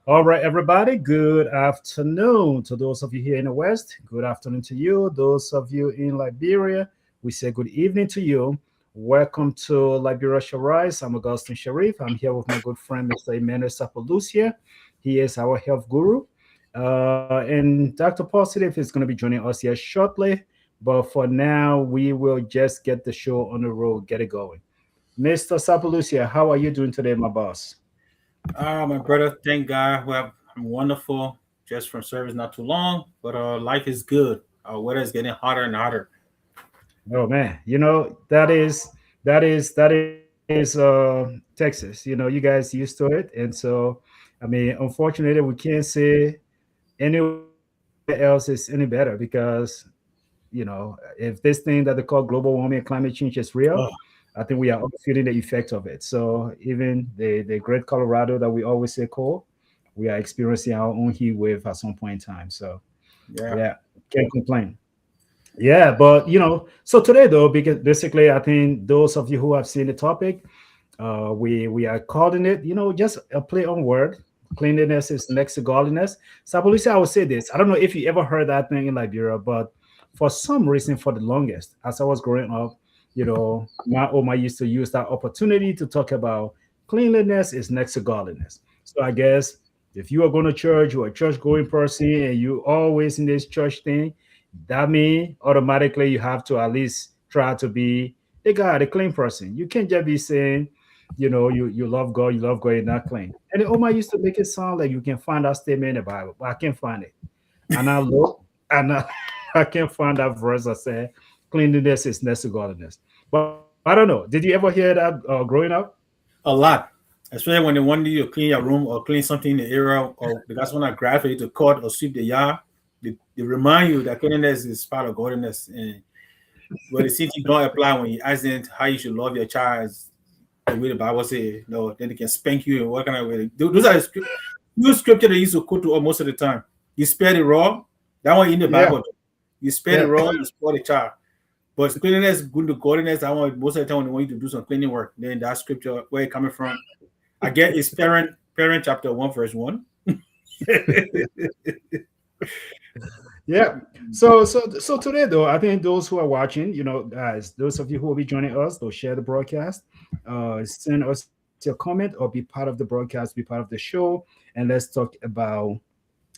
All right, everybody. Good afternoon to those of you here in the West. Good afternoon to you. Those of you in Liberia, we say good evening to you. Welcome to Liberia Shall Rise. I'm Augustine Sharif. I'm here with my good friend, Mr. Emmanuel Sapalucia. He is our health guru. And Dr. Positive is going to be joining us here shortly. But for now, we will just get the show on the road, get it going. Mr. Sapalucia, how are you doing today, my boss? My brother, thank God. I'm wonderful. Just from service not too long, but life is good. Weather is getting hotter and hotter. Oh man, that is Texas. You guys used to it, and so I mean, unfortunately, we can't say anywhere else is any better because if this thing that they call global warming and climate change is real, I Oh, think we are all feeling the effect of it. So even the great Colorado that we always say cold, we are experiencing our own heat wave at some point in time. So yeah. yeah, can't complain. Yeah, but so today though, because basically, I think those of you who have seen the topic, we are calling it, just a play on word. Cleanliness is next to godliness. So, Police, I would say this. I don't know if you ever heard that thing in Liberia, but for some reason, for the longest, as I was growing up, my Oma used to use that opportunity to talk about cleanliness is next to godliness. So I guess if you are going to church, you're a church going person, and you always in this church thing, that means automatically you have to at least try to be a guy, a clean person. You can't just be saying, you love God, you're not clean. And the Oma used to make it sound like you can find that statement in the Bible, but I can't find it. And I look, and I can't find that verse that says cleanliness is next to godliness. But I don't know. Did you ever hear that growing up? A lot. Especially when they want you to clean your room or clean something in the area, or because when I grab for you to cut or sweep the yard, they remind you that cleanliness is part of godliness. And but the same thing don't apply when you ask them how you should love your child, the way the Bible says, no, then they can spank you and what kind of way. Those are new scripture they used to quote to us most of the time. You spare the raw, that one in the Yeah, Bible. You spare the yeah. raw, you spoil the child. But cleanliness, good to godliness, I want most of the time when they want you to do some cleaning work, then that scripture where it coming from. I get it's parent chapter 1, verse 1. Yeah. So today though, I think those who are watching, guys, those of you who will be joining us, they'll share the broadcast, send us your comment or be part of the broadcast, be part of the show, and let's talk about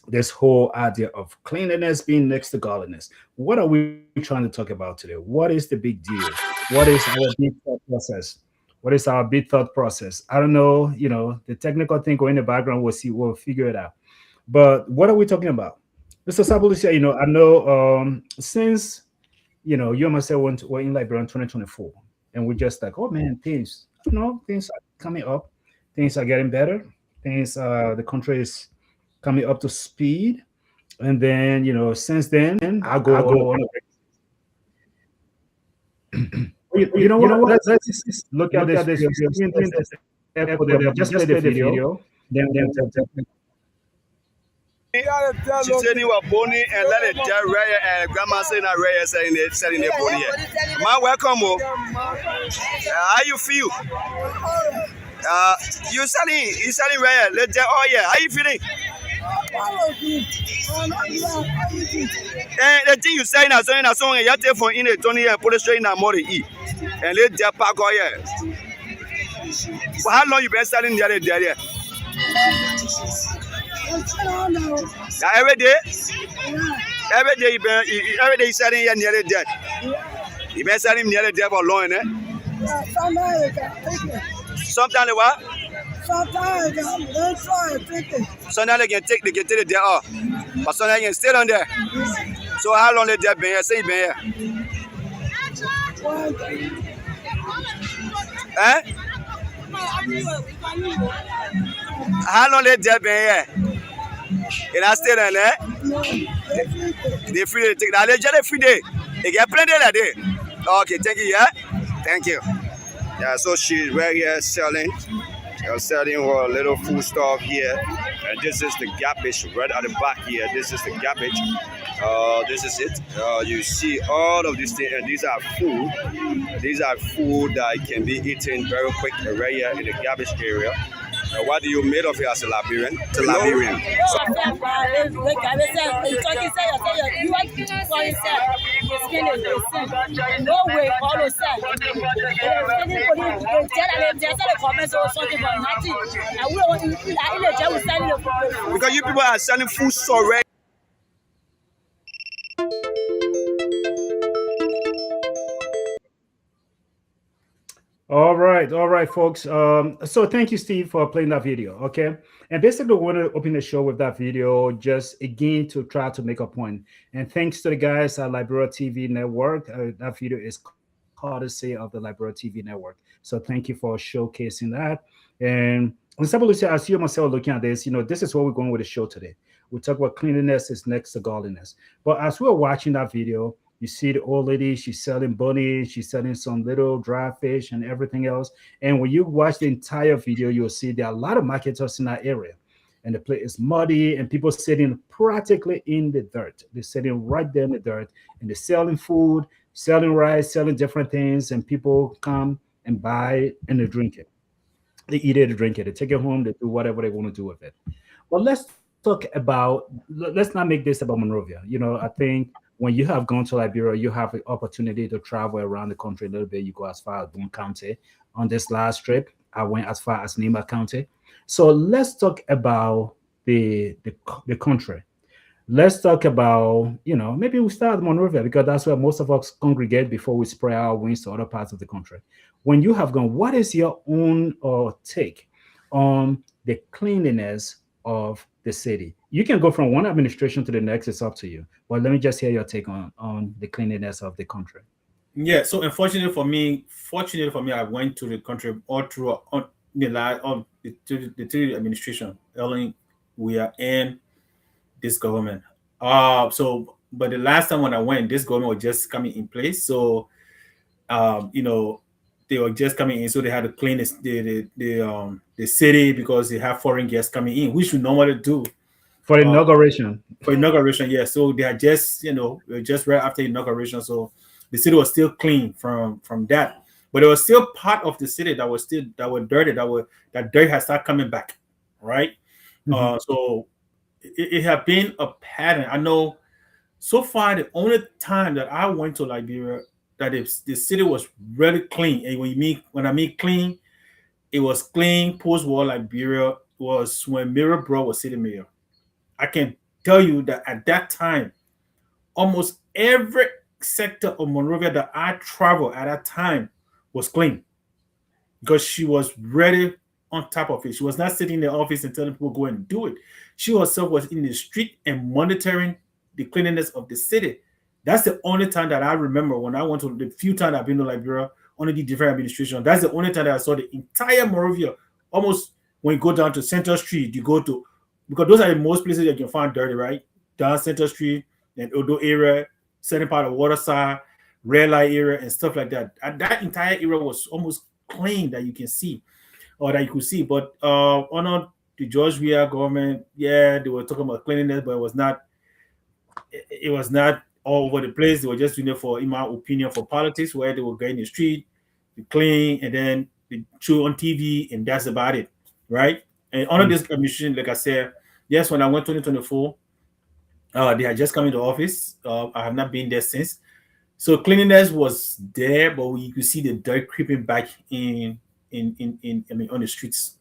this whole idea of cleanliness being next to godliness. What are we trying to talk about today? What is the big deal? What is our big thought process? What is our big thought process? I don't know, the technical thing going in the background, we'll figure it out. But what are we talking about? Mr. Sabulisha, I know since you and myself were in Liberia in 2024, and we're just like, oh man, things are coming up, things are getting better, things the country is coming up to speed. And then, since then, I go on. You know what? Let's just look at this real step for them. Just play the video. Then She said you were bony and let it get rare and grandma saying that rare selling the bony here. Ma, welcome. How you feel? You selling rare. Let that oh yeah. How you feeling? And the thing you saying as saying as song you take for in a Tony and put it straight in a more eat. And let that pack oh yeah. For how long you been selling the other day? Every day every day you selling here nearly dead. You been selling nearly dead for long, eh? Sometimes what? Sometimes they can take the dead off, but sometimes they can stay on there. So how long they been here? Say you been here? Eh? How long they been here? And I stay there, eh? They free to take that. They just free day. They get plenty that day. Okay, thank you, yeah? Thank you. Yeah, so she's right here selling. Selling her little food stuff here. And this is the garbage right at the back here. This is the garbage. This is it. You see all of these things, and these are food. These are food that can be eaten very quick right here in the garbage area. What do you made of it as a Liberian? To Liberian. No way, all of that. Because you people are selling food so red. All right, folks. So thank you, Steve, for playing that video. Okay, and basically, we want to open the show with that video, just again to try to make a point. And thanks to the guys at Liberia TV Network. That video is courtesy of the Liberia TV Network. So thank you for showcasing that. And simply say, as you myself looking at this, this is where we're going with the show today. We talk about cleanliness is next to godliness. But as we were watching that video, you see the old lady, she's selling bunnies, she's selling some little dry fish and everything else. And when you watch the entire video, you'll see there are a lot of marketers in that area. And the place is muddy and people sitting practically in the dirt. They're sitting right there in the dirt and they're selling food, selling rice, selling different things. And people come and buy it and they drink it. They eat it, they drink it, they take it home, they do whatever they want to do with it. But let's not make this about Monrovia. I think when you have gone to Liberia, you have the opportunity to travel around the country a little bit. You go as far as Boone County. On this last trip, I went as far as Nima County. So let's talk about the country. Let's talk about, maybe we start at Monrovia because that's where most of us congregate before we spread our wings to other parts of the country. When you have gone, what is your own take on the cleanliness of the city? You can go from one administration to the next, it's up to you. But let me just hear your take on the cleanliness of the country. Yeah, so unfortunately for me, I went to the country all through the three administration. Early, we are in this government. But the last time when I went, this government was just coming in place. So, they were just coming in, so they had to clean the city because they have foreign guests coming in, which we normally do for inauguration. Yeah. So they are just just right after inauguration, so the city was still clean from that, but it was still part of the city that were dirty. That dirt has started coming back, right? Mm-hmm. So it had been a pattern. I know so far the only time that I went to Liberia that the city was really clean. And when I mean clean, it was clean post-war Liberia was when Mira Bro was city mayor. I can tell you that at that time, almost every sector of Monrovia that I traveled at that time was clean because she was ready on top of it. She was not sitting in the office and telling people go and do it. She herself was in the street and monitoring the cleanliness of the city. That's the only time that I remember when I went to the few times I've been to Liberia under the different administration. That's the only time that I saw the entire Monrovia. Almost when you go down to Central Street, you go to, because those are the most places that you can find dirty, right? Down Central Street and Odo area, certain part of Waterside, red light area, and stuff like that. And that entire area was almost clean that you can see, or that you could see. But under the George Weah government, yeah, they were talking about cleanliness, but it was not all over the place. They were just doing it for, in my opinion, for politics, where they will go in the street, they clean, and then they show on TV, and that's about it, right? And under this commission, like I said, yes, when I went 2024, they had just come into office. I have not been there since. So cleanliness was there, but you could see the dirt creeping back on the streets.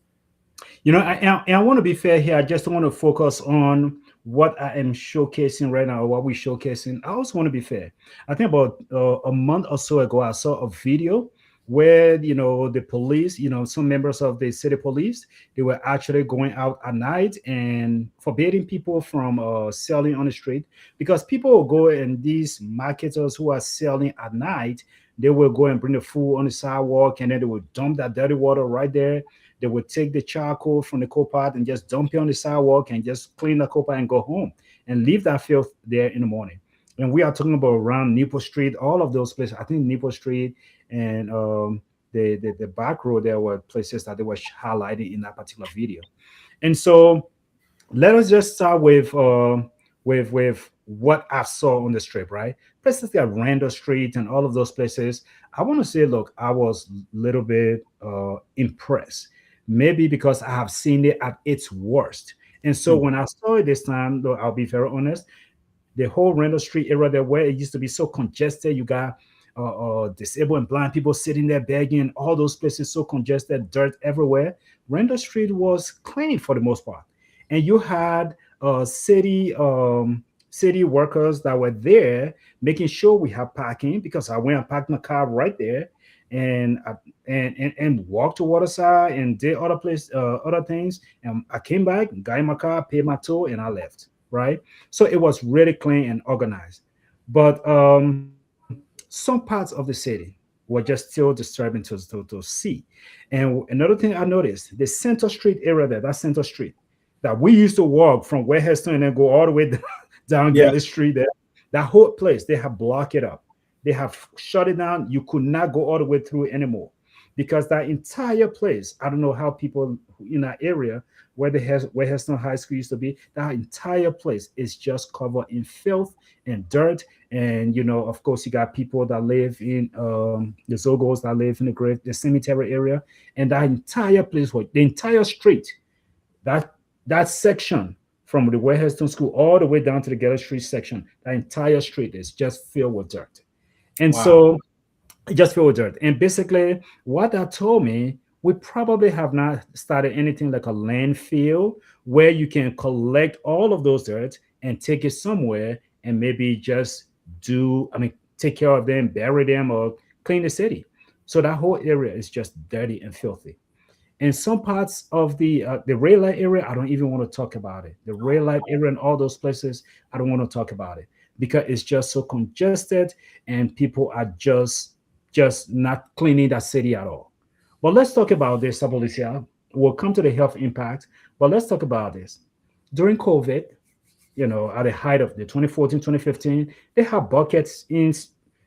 I want to be fair here. I just want to focus on what I am showcasing right now, what we're showcasing. I also want to be fair. I think about a month or so ago, I saw a video where, the police, some members of the city police, they were actually going out at night and forbidding people from selling on the street, because people will go, and these marketers who are selling at night, they will go and bring the food on the sidewalk, and then they will dump that dirty water right there. They would take the charcoal from the coal pot and just dump it on the sidewalk and just clean the coal pot and go home and leave that filth there in the morning. And we are talking about around Newport Street, all of those places. I think Newport Street and the back road, there were places that they were highlighted in that particular video. And so let us just start with what I saw on the strip, right? Places like Randall Street and all of those places. I want to say, look, I was a little bit impressed. maybe because I have seen it at its worst. And so when I saw it this time, though, I'll be very honest, the whole Randall Street area there where it used to be so congested, you got disabled and blind people sitting there begging, all those places so congested, dirt everywhere. Randall Street was clean for the most part, and you had city workers that were there making sure we have parking, because I went and parked my car right there, and and walked to Waterside and did other things, and I came back, got in my car, paid my toll, and I left. Right, so it was really clean and organized. But some parts of the city were just still disturbing to see. And another thing I noticed, the Center Street area there, that Center Street that we used to walk from Western and then go all the way down Yeah. Galley Street there, that whole place, they have blocked it up. They have shut it down. You could not go all the way through anymore, because that entire place, I don't know how people in that area where Heston High School used to be, that entire place is just covered in filth and dirt. And of course, you got people that live in the Zogos that live in the cemetery area, and that entire place, the entire street, that that section from the Western School all the way down to the Galley Street section, that entire street is just filled with dirt. And Wow. so just filled with dirt. And basically, what that told me, we probably have not started anything like a landfill where you can collect all of those dirt and take it somewhere and maybe just take care of them, bury them, or clean the city. So that whole area is just dirty and filthy. And some parts of the red light area, I don't even want to talk about it. The red light area and all those places, I don't want to talk about it, because it's just so congested and people are just not cleaning that city at all. But let's talk about this, Abolicia. We'll come to the health impact, but let's talk about this. During COVID, at the height of the 2014, 2015, they have buckets in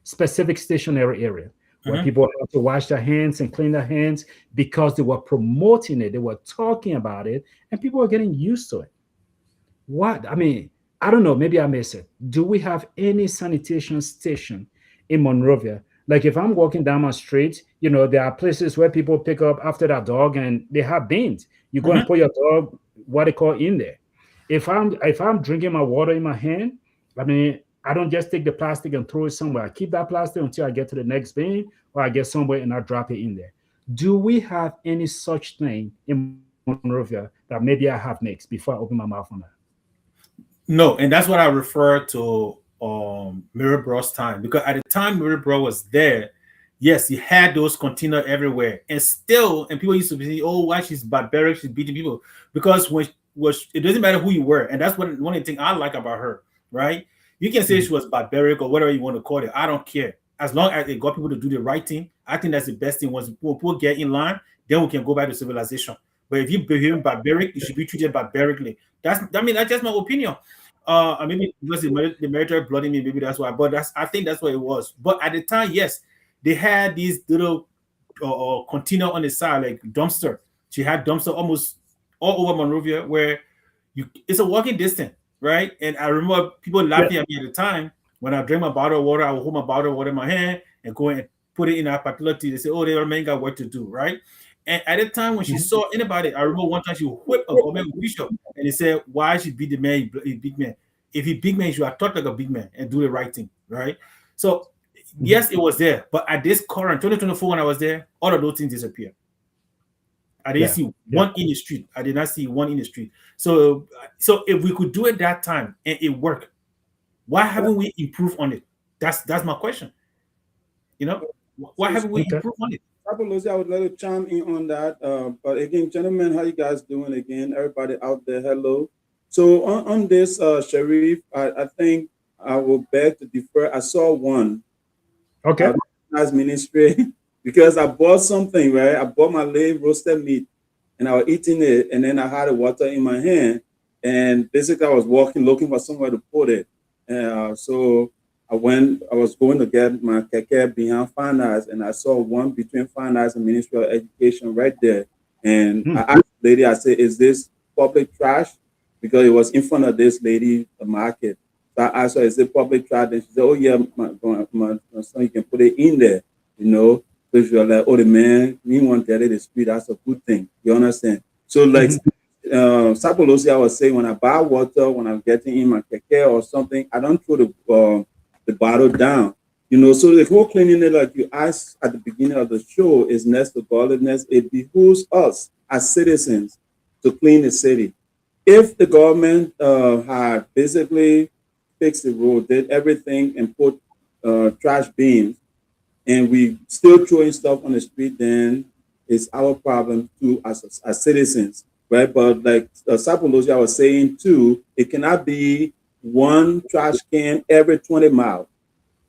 specific stationary area where Mhm. people have to wash their hands and clean their hands, because they were promoting it, they were talking about it, and people are getting used to it. What I mean, I don't know. Maybe I miss it. Do we have any sanitation station in Monrovia? Like if I'm walking down my street, there are places where people pick up after their dog, and they have bins. You go and Mhm. put your dog, what they call, in there. If I'm drinking my water in my hand, I don't just take the plastic and throw it somewhere. I keep that plastic until I get to the next bin, or I get somewhere and I drop it in there. Do we have any such thing in Monrovia that maybe I have mixed before I open my mouth on that? No, and that's what I refer to Mirror Bros time, because at the time Mirror Bro was there, yes, he had those container everywhere, and still, and people used to be saying, "Oh, why she's barbaric? She's beating people," because when was it doesn't matter who you were, and that's one of the things I like about her, right? You can say Mhm. she was barbaric or whatever you want to call it. I don't care, as long as it got people to do the right thing. I think that's the best thing. Once people get in line, then we can go back to civilization. But if you behave barbaric, you should be treated barbarically. That's just my opinion. Maybe because the military blooding me, maybe that's why. But I think that's what it was. But at the time, yes, they had these little container on the side, like dumpster. She had dumpster almost all over Monrovia, where it's a walking distance, right? And I remember people Yeah. laughing at me at the time when I drink my bottle of water. I would hold my bottle of water in my hand and go and put it in a particular tea. They say, "Oh, the man got work to do," right? And at the time when she Mhm. saw anybody, I remember one time she whipped a government official and he said, "Why should be the man? He big man. If he big man, you should have talked like a big man and do the right thing, right?" So Mhm. yes, it was there, but at this current 2024, when I was there, all of those things disappeared. I didn't Yeah. see Yeah. one in the street. I did not see one in the street. So if we could do it that time and it worked, why haven't we improved on it? That's my question. You know, why So, haven't we Okay. improved on it? Apology, I would like to chime in on that. But again, gentlemen, how you guys doing? Again, everybody out there, hello. So on this, Sharif, I think I will beg to defer. I saw one Okay. as ministry because I bought something, right? I bought my lamb roasted meat and I was eating it, and then I had the water in my hand, and basically I was walking, looking for somewhere to put it. So I was going to get my keke behind finance, and I saw one between finance and Ministry of Education right there. And Hmm. I asked the lady, I said, "Is this public trash?" Because it was in front of this lady, the market. So I asked her, "Is it public trash?" And she said, "Oh yeah, my son, you can put it in there, you know." So if you're like, oh, the man, we want to get the street, that's a good thing. You understand? So like Mhm. Sapolosi, I was saying, when I buy water, when I'm getting in my keke or something, I don't throw the bottle down. You know, so the whole cleanliness, like you asked at the beginning of the show, is next to godliness. It behooves us as citizens to clean the city. If the government had basically fixed the road, did everything, and put trash bins, and we still throwing stuff on the street, then it's our problem too as citizens, right? But like Sapolosi was saying too, it cannot be one trash can every 20 miles.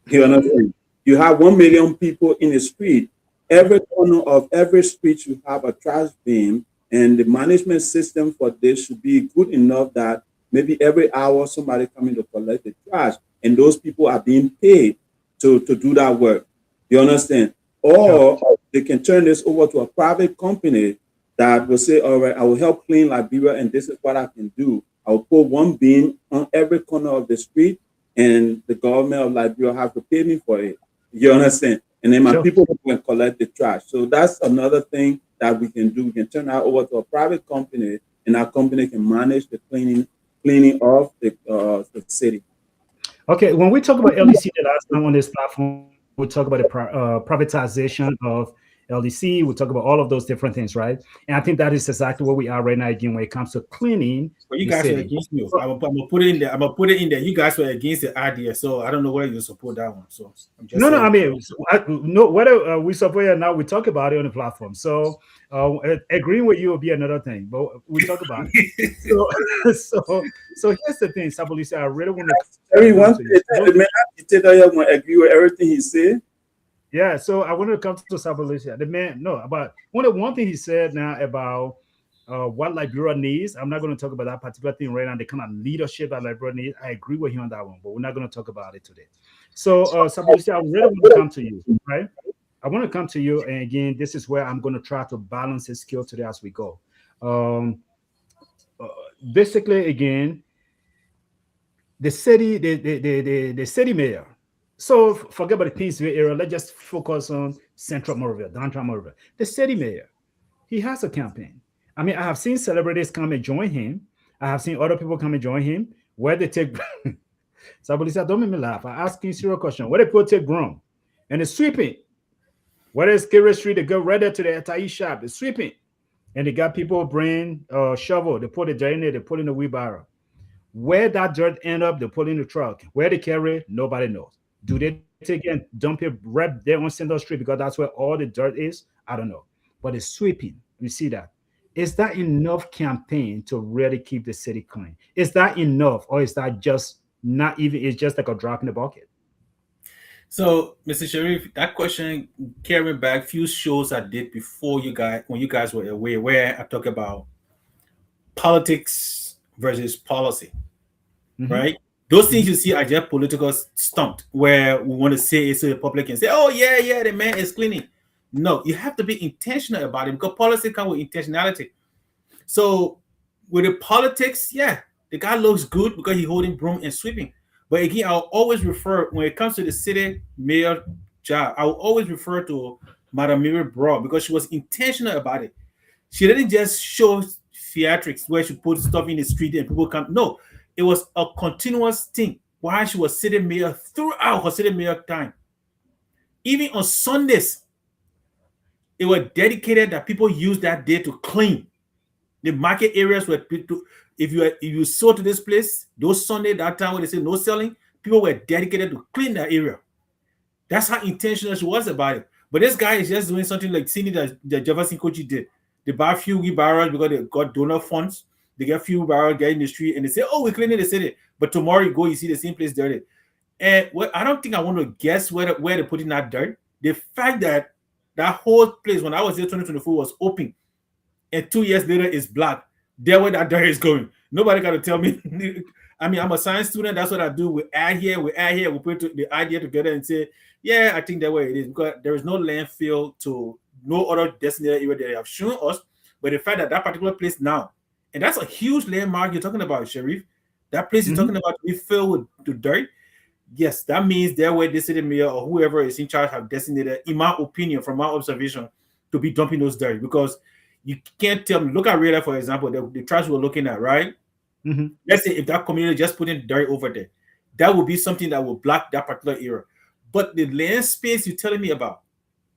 You understand? You have 1 million people in the street. Every corner of every street should have a trash bin, and the management system for this should be good enough that maybe every hour somebody coming to collect the trash, and those people are being paid to do that work. You understand? Sure. Or they can turn this over to a private company that will say, all right, I will help clean Liberia, and this is what I can do. I will put one bin on every corner of the street, and the government of Liberia have to pay me for it. You understand? And then my Sure. people can collect the trash. So that's another thing that we can do. We can turn that over to a private company, and our company can manage the cleaning of the city. Okay, when we talk about LDC the last time on this platform, we talk about the privatization of LDC. We talk about all of those different things, right? And I think that is exactly where we are right now again when it comes to cleaning But you the guys were city. against me. I'm gonna put it in there. I'm gonna put it in there. You guys were against the idea, so I don't know whether you support that one. So I'm just No, no, I saying. mean, no, whether we support it or not, we talk about it on the platform. So agreeing with you will be another thing, but we talk about it. So, so here's the thing, Sabolisa, I really want to come Everyone, to you. the man dictator here will agree with everything he said. Yeah, so I wanted to come to Sabalisia. The man, no, about one thing he said now about what Liberia needs. I'm not going to talk about that particular thing right now. The kind of leadership that Liberia needs. I agree with him on that one, but we're not going to talk about it today. So, Sabalisia, I really want to come to you, right? I want to come to you, and again, this is where I'm going to try to balance his skill today as we go. Um, uh, Basically, again, the city mayor. So forget about the Kingsville area. Let's just focus on Central Monrovia, downtown Monrovia. The city mayor, he has a campaign. I mean, I have seen celebrities come and join him. I have seen other people come and join him. Where they take somebody said, don't make me laugh. I ask you a serious question. Where they people take groom and it's sweeping. Whether it's Kerry Street, they go right there to the Atai shop, they're sweeping. And they got people bring a shovel, they put it in there, they put in the wheelbarrow. Where that dirt end up, they put in the truck. Where they carry it, nobody knows. Do they take it and dump it right there on Central Street because that's where all the dirt is? I don't know. But it's sweeping. You see that. Is that enough campaign to really keep the city clean? Is that enough? Or is that just not even, it's just like a drop in the bucket? So, Mr. Sharif, that question carrying back few shows I did before you guys when you guys were away, where I talk about politics versus policy, Mhm. right? Those things Mhm. you see are just political stunt where we want to say it so the public can say, "Oh yeah, yeah, the man is cleaning." No, you have to be intentional about it because policy comes with intentionality. So with the politics, yeah, the guy looks good because he's holding broom and sweeping. But again, I'll always refer when it comes to the city mayor job, I will always refer to Madam Mary Broad because she was intentional about it. She didn't just show theatrics where she put stuff in the street and people come. No, it was a continuous thing while she was city mayor throughout her city mayor time. Even on Sundays, it was dedicated that people use that day to clean the market areas where people, if you sold to this place, those Sunday that time when they say no selling, people were dedicated to clean that area. That's how intentional she was about it. But this guy is just doing something like seeing that Jefferson Kochi did. They buy a few wheelbarrows because they got donor funds. They get a few wheelbarrows, get in the street, and they say, "Oh, we're cleaning the city." But tomorrow you go, you see the same place dirty. And I don't think I want to guess where they're putting that dirt. The fact that that whole place when I was there 2024 was open and 2 years later it's black. There where that dirt is going. Nobody got to tell me. I mean, I'm a science student. That's what I do. We add here, we put the idea together and say, yeah, I think that way it is because there is no landfill to no other designated area they have shown us. But the fact that that particular place now, and that's a huge landmark you're talking about, Sharif. That place you're Mhm. talking about to be filled with the dirt. yes, that means there where the city mayor or whoever is in charge have designated, in my opinion, from my observation, to be dumping those dirt, because you can't tell me. Look at Rita, for example, the trash we're looking at, right? Mhm. Let's say if that community just put in dirt over there, that would be something that will block that particular area. But the land space you're telling me about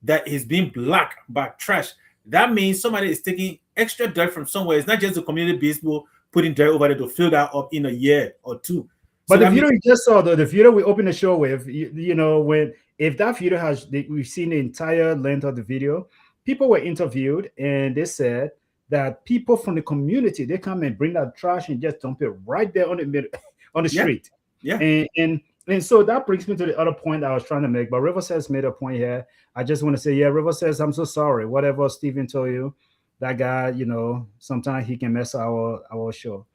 that is being blocked by trash, that means somebody is taking extra dirt from somewhere. It's not just the community based people putting dirt over there to fill that up in a year or two. So But the that means video you just saw, the video we opened the show with, you know, when if that video has, we've seen the entire length of the video, people were interviewed and they said that people from the community they come and bring that trash and just dump it right there on the middle, on the yeah, street, yeah. and so that brings me to the other point I was trying to make. But River says made a point here. I just want to say, yeah, River says I'm so sorry. Whatever Steven told you, that guy, you know, sometimes he can mess our show.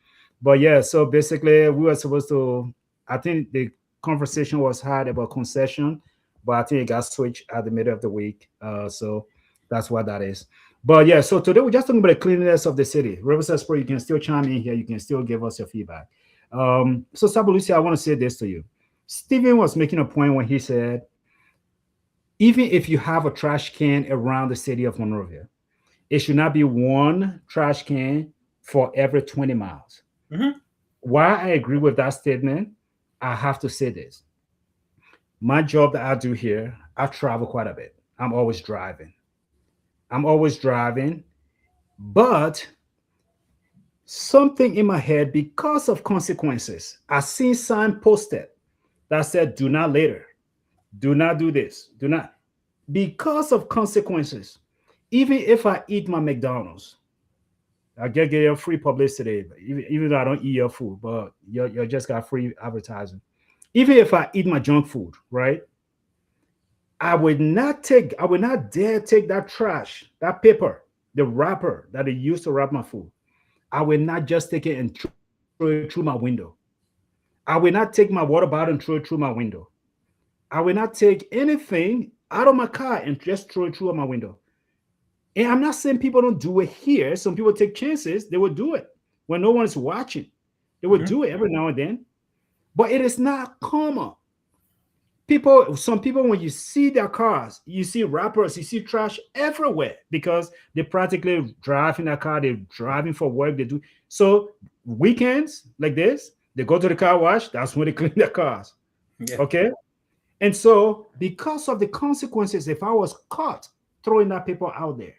But yeah, so basically we were supposed to, I think the conversation was had about concession, but I think it got switched at the middle of the week. So that's what that is. But yeah, so today we're just talking about the cleanliness of the city. Riverside Sport, you can still chime in here. You can still give us your feedback. So Sabalusi, I want to say this to you. Stephen was making a point when he said, even if you have a trash can around the city of Monrovia, it should not be one trash can for every 20 miles. Mhm. Why I agree with that statement, I have to say this. My job that I do here, I travel quite a bit. I'm always driving. But something in my head, because of consequences, I seen sign posted that said, do not litter, do not do this, do not. Because of consequences, even if I eat my McDonald's, I get your free publicity, even though I don't eat your food, but you just got free advertising. Even if I eat my junk food, right? I would not dare take that trash, that paper, the wrapper that they used to wrap my food. I will not just take it and throw it through my window. I will not take my water bottle and throw it through my window. I will not take anything out of my car and just throw it through my window. And I'm not saying people don't do it here. Some people take chances. They will do it when no one is watching. They will do it every now and then. But it is not common. Some people, when you see their cars, you see wrappers, you see trash everywhere because they practically drive in their car, they're driving for work, they do. So weekends like this, they go to the car wash, that's when they clean their cars. Yeah. Okay. And so because of the consequences, if I was caught throwing that paper out there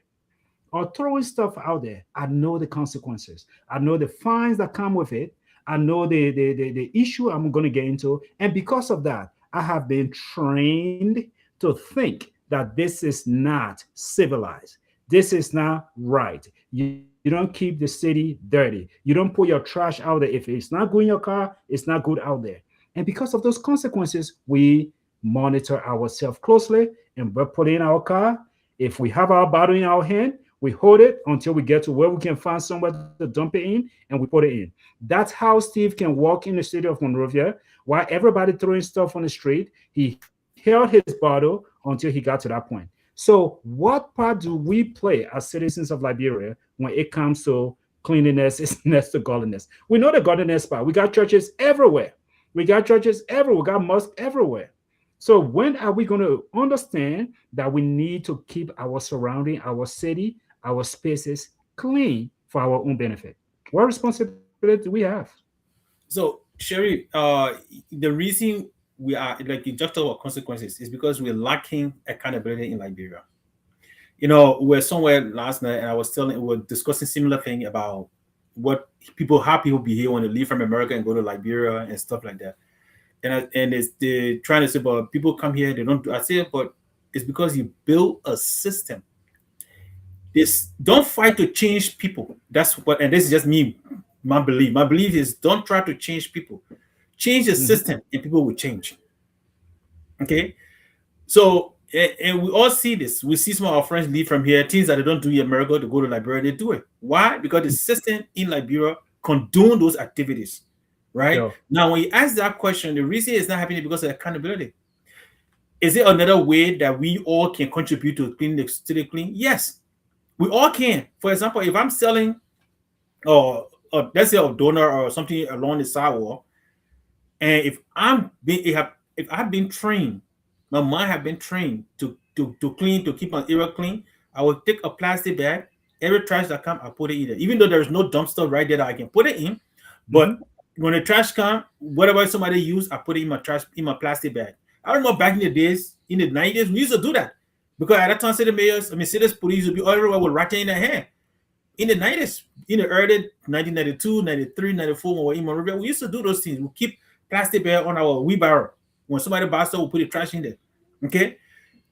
or throwing stuff out there, I know the consequences. I know the fines that come with it. I know the issue I'm going to get into. And because of that, I have been trained to think that this is not civilized. This is not right. You don't keep the city dirty. You don't put your trash out there. If it's not good in your car, it's not good out there. And because of those consequences, we monitor ourselves closely and we're putting in our car. If we have our bottle in our hand, we hold it until we get to where we can find somewhere to dump it in and we put it in. That's how Steve can walk in the city of Monrovia while everybody throwing stuff on the street. He held his bottle until he got to that point. So what part do we play as citizens of Liberia when it comes to cleanliness is next to godliness? We know the godliness part. We got churches everywhere. We got mosques everywhere. So when are we going to understand that we need to keep our surrounding, our city, our spaces clean for our own benefit? What responsibility do we have? So, Sherry, the reason we are like you just talk about consequences is because we're lacking accountability in Liberia. You know, we were somewhere last night, and we were discussing similar thing about how people behave when they leave from America and go to Liberia and stuff like that. And they're trying to say, but people come here, they don't do. I say, but it's because you build a system. Don't fight to change people. That's what, and this is just me, my belief. My belief is don't try to change people. Change the system, and people will change. Okay, so and we all see this. We see some of our friends leave from here, things that they don't do in America, to go to Liberia, they do it. Why? Because the system in Liberia condone those activities. Right? Yeah. Now, when you ask that question, the reason it's not happening because of accountability. Is it another way that we all can contribute to clean the city clean? Yes, we all can. For example, if I'm selling, or let's say a donor or something along the sidewalk, and if if I've been trained, my mind have been trained to clean, to keep my area clean, I will take a plastic bag. Every trash that come, I put it in there. Even though there is no dumpster right there that I can put it in, but when the trash come, whatever somebody use, I put it in my plastic bag. I remember back in the days, in the 90s, we used to do that. Because at that time, city's police would be everywhere with racking in their hand. In the 90s, in the early 1992, 93, 94, when we were in Monrovia, we used to do those things. We keep plastic bag on our wheelbarrow. When somebody buys stuff, we put the trash in there. Okay?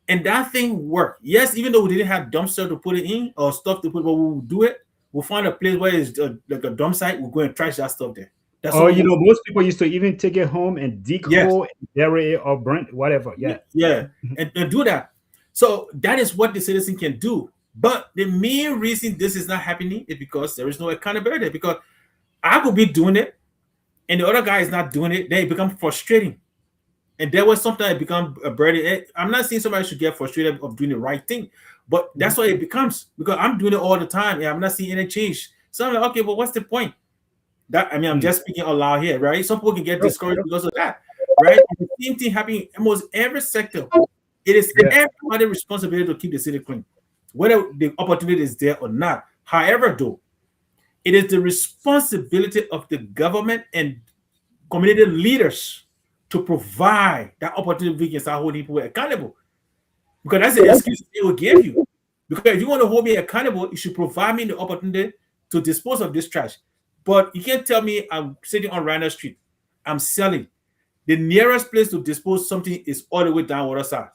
And that thing worked. Yes, even though we didn't have dumpster to put it in or stuff to put, but we would do it. We'll find a place where it's like a dump site. We'll go and trash that stuff there. That's Oh, most people used to even take it home and dig hole, bury it, or burn whatever. Yeah. and do that. So that is what the citizen can do. But the main reason this is not happening is because there is no accountability. Because I could be doing it, and the other guy is not doing it. Then it becomes frustrating. And there was something that become a burden. I'm not saying somebody should get frustrated of doing the right thing, but that's what it becomes. Because I'm doing it all the time, and I'm not seeing any change. So I'm like, okay, but what's the point? I'm just speaking out loud here, right? Some people can get discouraged because of that, right? And the same thing happening in almost every sector. It is everybody's responsibility to keep the city clean, whether the opportunity is there or not. However, though, it is the responsibility of the government and community leaders to provide that opportunity we can start holding people accountable. Because that's the excuse they will give you. Because if you want to hold me accountable, you should provide me the opportunity to dispose of this trash. But you can't tell me I'm sitting on Randall Street, I'm selling. The nearest place to dispose something is all the way down Waterside.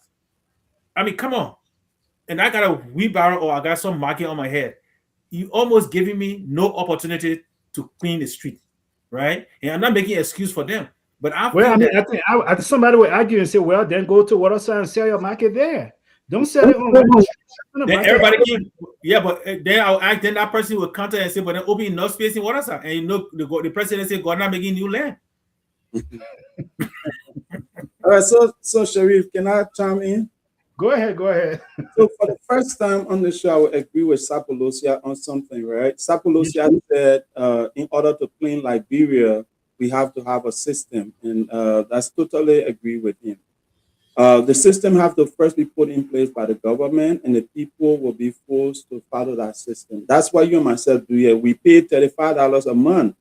I mean, come on. And I got a wheelbarrow or I got some marking on my head. You almost giving me no opportunity to clean the street, right? And I'm not making an excuse for them. But I think somebody would argue and say, well, then go to Waterside and sell your market there. Don't sell it on the street. Then everybody can, but then I'll act. Then that person will counter and say, "But then open enough space in Waterside." And the president say, "God not making new land." All right, so Sharif, can I chime in? Go ahead. So for the first time on the show, I would agree with Sapolosia on something, right? Sapolosia said, in order to clean Liberia, we have to have a system, and that's totally agree with him. The system have to first be put in place by the government, and the people will be forced to follow that system. That's why you and myself do it. We pay $35 a month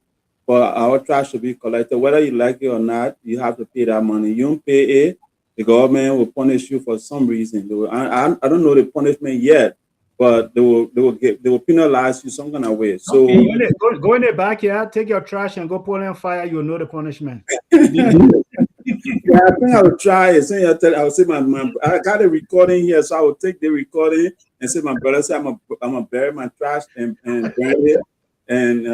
for our trash to be collected. Whether you like it or not, you have to pay that money. You don't pay it, the government will punish you for some reason. I don't know the punishment yet, but they will penalize you some kind of way. So go in the backyard, take your trash and go put it on fire. You'll know the punishment. Yeah, I think I would try it. I would say I got a recording here, so I would take the recording and say my brother said I'm gonna bury my trash and burn it and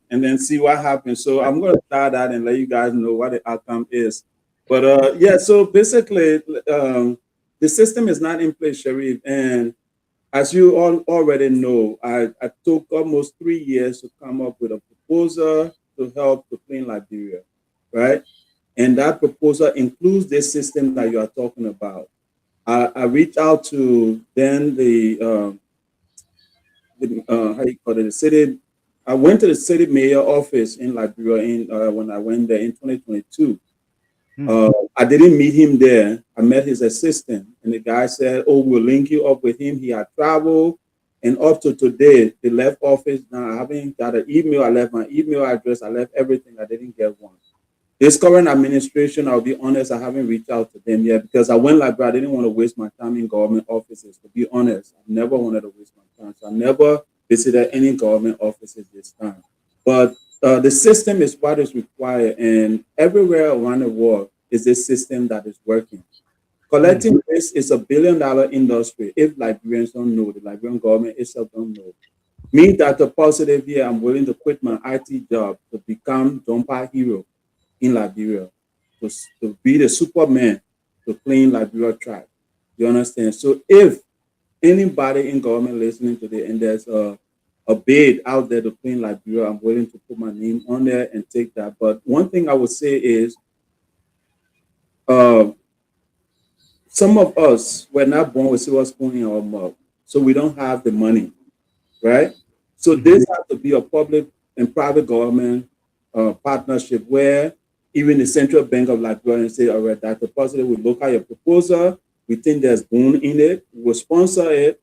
then see what happens. So I'm gonna try that and let you guys know what the outcome is. But so basically the system is not in place, Sharif, and as you all already know, I took almost 3 years to come up with a proposal to help to clean Liberia, right? And that proposal includes this system that you are talking about. I reached out to then the city. I went to the city mayor office in Liberia when I went there in 2022. I didn't meet him there. I met his assistant, and the guy said, "Oh, we'll link you up with him." He had traveled, and up to today, they left office. Now I haven't got an email. I left my email address. I left everything. I didn't get one. This current administration, I'll be honest, I haven't reached out to them yet because I went Liberia. I didn't want to waste my time in government offices. To be honest, I never wanted to waste my time. So I never visited any government offices this time. But the system is what is required, and everywhere around the world is this system that is working. Collecting waste is $1 billion industry. If Liberians don't know, the Liberian government itself don't know. Me, Dr. Positive here, I'm willing to quit my IT job to become dumper hero in Liberia, to be the Superman to clean Liberia trash. You understand? So if anybody in government listening today and there's a bid out there to clean Liberia, I'm willing to put my name on there and take that. But one thing I would say is some of us were not born with silver spoon in our mouth, so we don't have the money, right? So this has to be a public and private government partnership where even the Central Bank of Liberia and say, all right, Dr. Positive, we look at your proposal. We think there's bone in it. We'll sponsor it.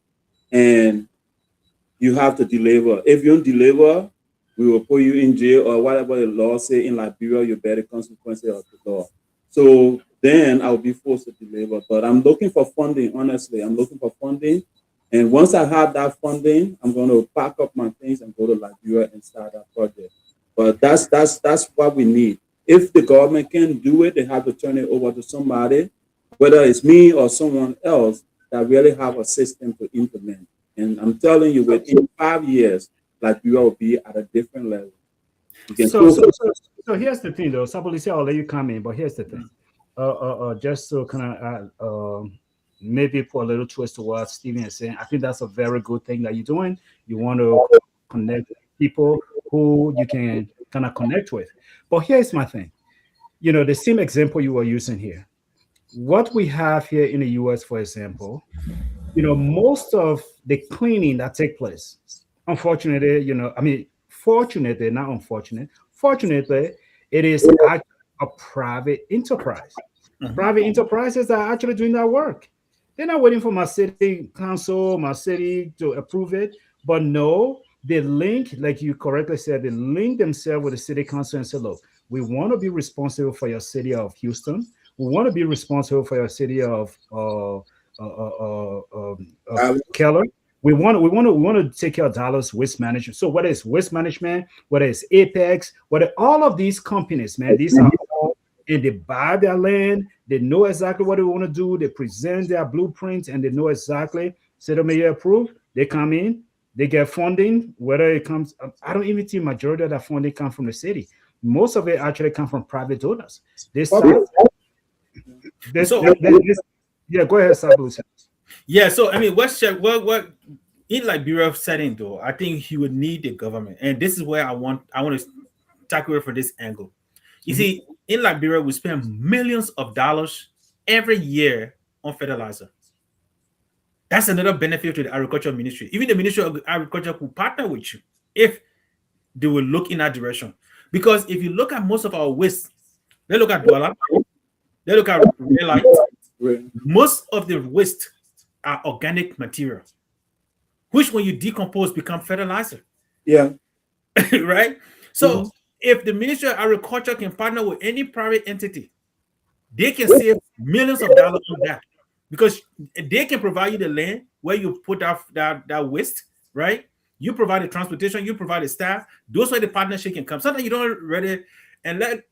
And you have to deliver. If you don't deliver, we will put you in jail or whatever the law say in Liberia, you bear the consequences of the law. So then I'll be forced to deliver. But I'm looking for funding, honestly. I'm looking for funding. And once I have that funding, I'm going to pack up my things and go to Liberia and start that project. But that's what we need. If the government can do it, they have to turn it over to somebody, whether it's me or someone else that really have a system to implement. And I'm telling you, within 5 years, Liberia will be at a different level. So here's the thing, though. Sapolisi, I'll let you come in, but here's the thing. Just to kind of maybe put a little twist to what Steven is saying. I think that's a very good thing that you're doing. You want to connect people who you can kind of connect with. But here's my thing. You know, the same example you were using here. What we have here in the US, for example, you know, most of the cleaning that take place, unfortunately, you know, I mean, fortunately, not unfortunate, fortunately, it is actually a private enterprise. Private enterprises are actually doing that work. They're not waiting for my city council, my city to approve it. But no, they link, like you correctly said, they link themselves with the city council and say, look, we want to be responsible for your city of Houston. We want to be responsible for your city of Keller. We want to take care of Dallas waste management. So whether it's waste management, whether it's Apex, whether all of these companies, man, these are all, and they buy their land, they know exactly what they want to do, they present their blueprints, and they know exactly, city mayor approved, they come in, they get funding, whether it comes, I don't even think majority of that funding come from the city. Most of it actually come from private donors. Yeah, go ahead, Sabu. Yeah, so I mean, what in Liberia setting though, I think he would need the government, and this is where I want to tackle it from this angle. You see, in Liberia, we spend millions of dollars every year on fertilizer. That's another benefit to the agriculture ministry. Even the Ministry of Agriculture could partner with you if they will look in that direction. Because if you look at most of our waste, they look at Douala, they look at Relight. Most of the waste are organic material, which when you decompose become fertilizer. Yeah. Right? So if the Ministry of Agriculture can partner with any private entity, they can save millions of dollars on that, because they can provide you the land where you put that waste, right? You provide the transportation, you provide the staff. Those where the partnership can come. Sometimes you don't really, and let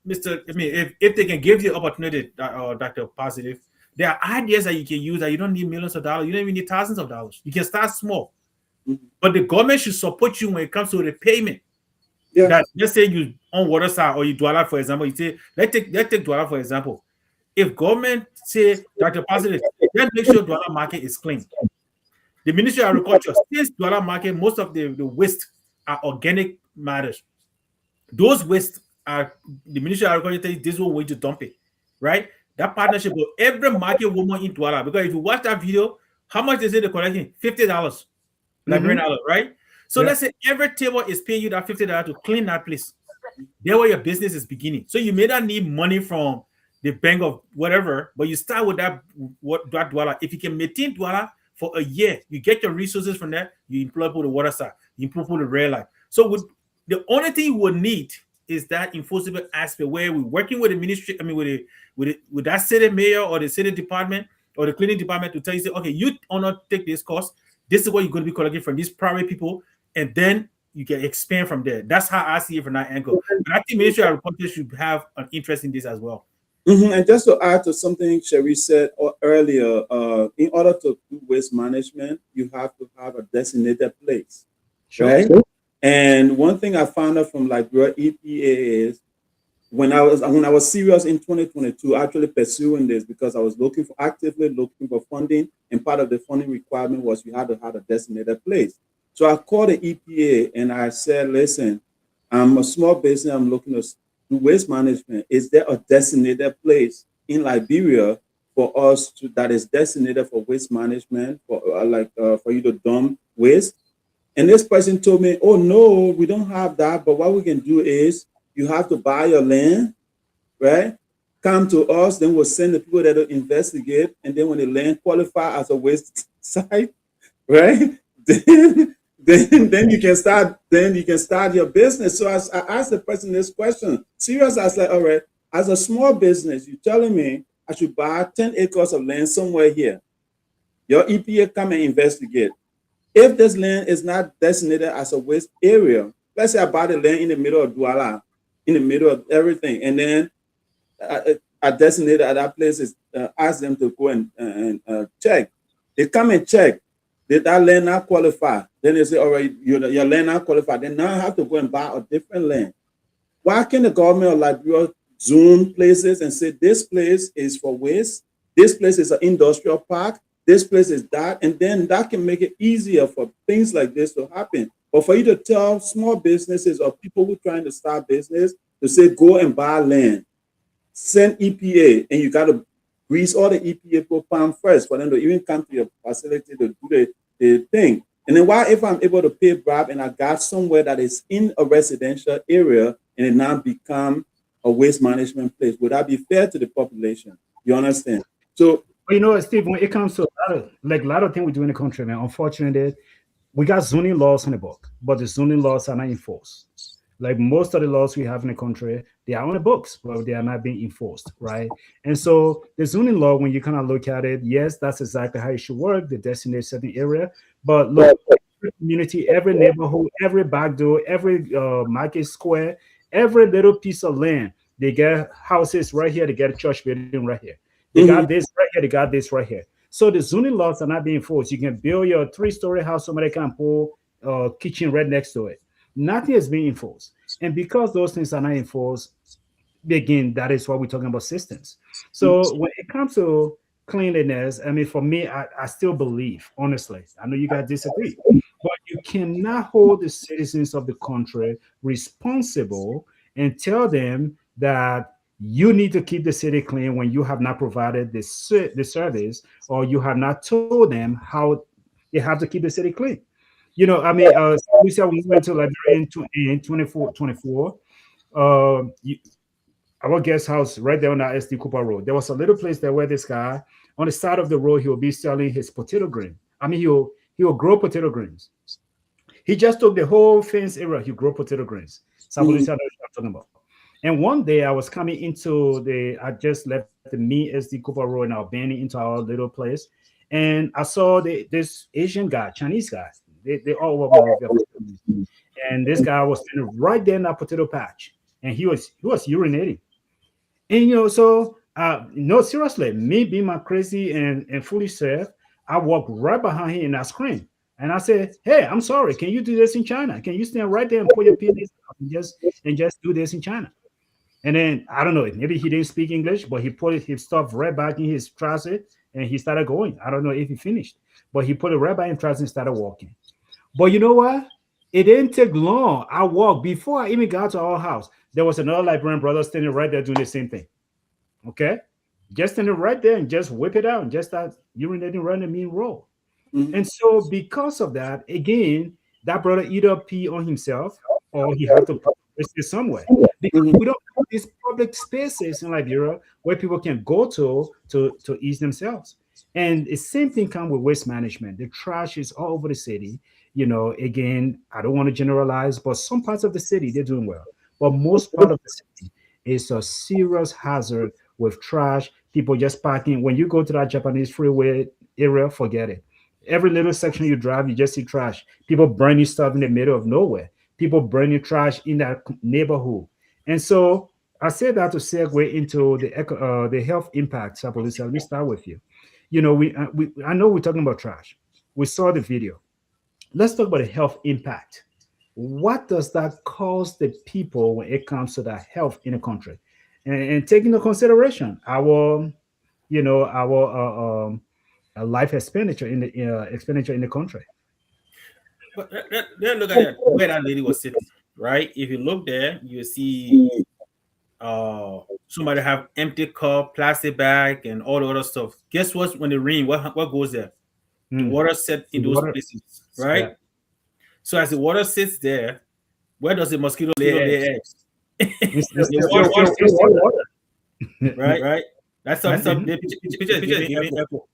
Mr. I mean, if they can give you opportunity, Dr. Positive, there are ideas that you can use that you don't need millions of dollars. You don't even need thousands of dollars. You can start small, but the government should support you when it comes to the payment. Yeah. That, let's say you on water side or you Douala, for example, you say, let's take Douala, for example. If government say, Dr. Positive, let's make sure Douala market is clean. The Ministry of Agriculture, since Douala market, most of the waste are organic matters. Those waste are, the Ministry of Agriculture says this one way to dump it, right? That partnership with every market woman in Douala, because if you watch that video, how much they say they're collecting? $50, Liberian dollar, right? So let's say every table is paying you that $50 to clean that place. There where your business is beginning. So you may not need money from the bank of whatever, but you start with that Douala. If you can maintain Douala for a year, you get your resources from there, you employ people the water side, you employ people the rail line. So the only thing you would need is that enforceable aspect where we're working with the ministry, I mean with that city mayor or the city department or the cleaning department to tell you, say, okay, you honor take this cost. This is what you're going to be collecting from these private people, and then you can expand from there. That's how I see it from that angle. But I think Ministry of Agriculture should have an interest in this as well. And just to add to something Sherry said earlier, in order to do waste management, you have to have a designated place, right? And one thing I found out from Liberia EPA is when I was serious in 2022, actually pursuing this because I was actively looking for funding, and part of the funding requirement was you had to have a designated place. So I called the EPA and I said, listen, I'm a small business, I'm looking to do waste management. Is there a designated place in Liberia for us that is designated for waste management, for you to dump waste? And this person told me, oh no, we don't have that, but what we can do is You have to buy your land, right? Come to us, then we'll send the people that will investigate. And then when the land qualify as a waste site, right? Then you can start your business. So as I asked the person this question, serious, I was like, all right, as a small business, you're telling me I should buy 10 acres of land somewhere here. Your EPA come and investigate. If this land is not designated as a waste area, let's say I buy the land in the middle of Douala, in the middle of everything, and then I designated at that place is ask them to go and check. They come and check. Did that land not qualify? Then they say, all right, your land not qualified. Then now I have to go and buy a different land. Why can the government of Liberia zone places and say this place is for waste, this place is an industrial park, this place is that, and then that can make it easier for things like this to happen. But for you to tell small businesses or people who are trying to start business to say go and buy land, send EPA, and you got to grease all the EPA program first for them to even come to your facility to do the thing. And then why if I'm able to pay bribe and I got somewhere that is in a residential area and it now become a waste management place, would that be fair to the population? You understand? So But you know what, Steve, when it comes to a lot of things we do in the country, man, unfortunately, we got zoning laws on the book, but the zoning laws are not enforced. Like most of the laws we have in the country, they are on the books, but they are not being enforced, right? And so the zoning law, when you kind of look at it, yes, that's exactly how it should work, the designated certain area. But look, every community, every neighborhood, every back door, every market square, every little piece of land, they get houses right here, they get a church building right here. They got this right here, they got this right here. So the zoning laws are not being enforced. You can build your 3-story house, somebody can pull kitchen right next to it. Nothing is being enforced. And because those things are not enforced, again, that is why we're talking about systems. So when it comes to cleanliness, I mean, for me, I still believe, honestly, I know you guys disagree, but you cannot hold the citizens of the country responsible and tell them that you need to keep the city clean when you have not provided the service or you have not told them how they have to keep the city clean. You know, I mean, we said we went to Liberia in 24, you, our guest house right there on that SD Cooper Road. There was a little place there where this guy on the side of the road, he will be selling his potato grain. I mean, he will grow potato grains. He just took the whole fence area, he grew potato grains. Somebody said what I'm talking about. And one day I was coming I just left the me SD Cooper Road and I was bending into our little place. And I saw this Asian guy, Chinese guy. They all were and this guy was standing right there in that potato patch. And he was urinating. And so no, seriously, me being my crazy and foolish self, I walked right behind him and I screamed. And I said, "Hey, I'm sorry. Can you do this in China? Can you stand right there and put your penis and just do this in China?" And then I don't know, maybe he didn't speak English, but he put his stuff right back in his trouser and he started going. I don't know if he finished, but he put it right back in his trouser and started walking. But you know what? It didn't take long. I walked before I even got to our house. There was another Liberian brother standing right there doing the same thing. Okay, just standing right there and just whip it out and just start urinating right in the main road. And so, because of that, again, that brother either pee on himself or he had to put it somewhere. Because we don't have these public spaces in Liberia where people can go to ease themselves. And the same thing comes with waste management. The trash is all over the city. Again, I don't want to generalize, but some parts of the city they're doing well. But most part of the city is a serious hazard with trash. People just parking. When you go to that Japanese freeway area, forget it. Every little section you drive, you just see trash. People burning stuff in the middle of nowhere. People burning trash in that neighborhood. And so I say that to segue into the health impacts. Police. Let me start with you. I know we're talking about trash. We saw the video. Let's talk about the health impact. What does that cause the people when it comes to the health in the country? And taking into consideration our life expenditure in the country. But look at that where that lady was sitting, right? If you look there, you see somebody have empty cup, plastic bag, and all the other stuff. Guess what? When it rain, what goes there? The water set in those places, right? Yeah. So as the water sits there, where does the mosquito lay eggs? The Still water, water. right? That's something. The picture is giving echo.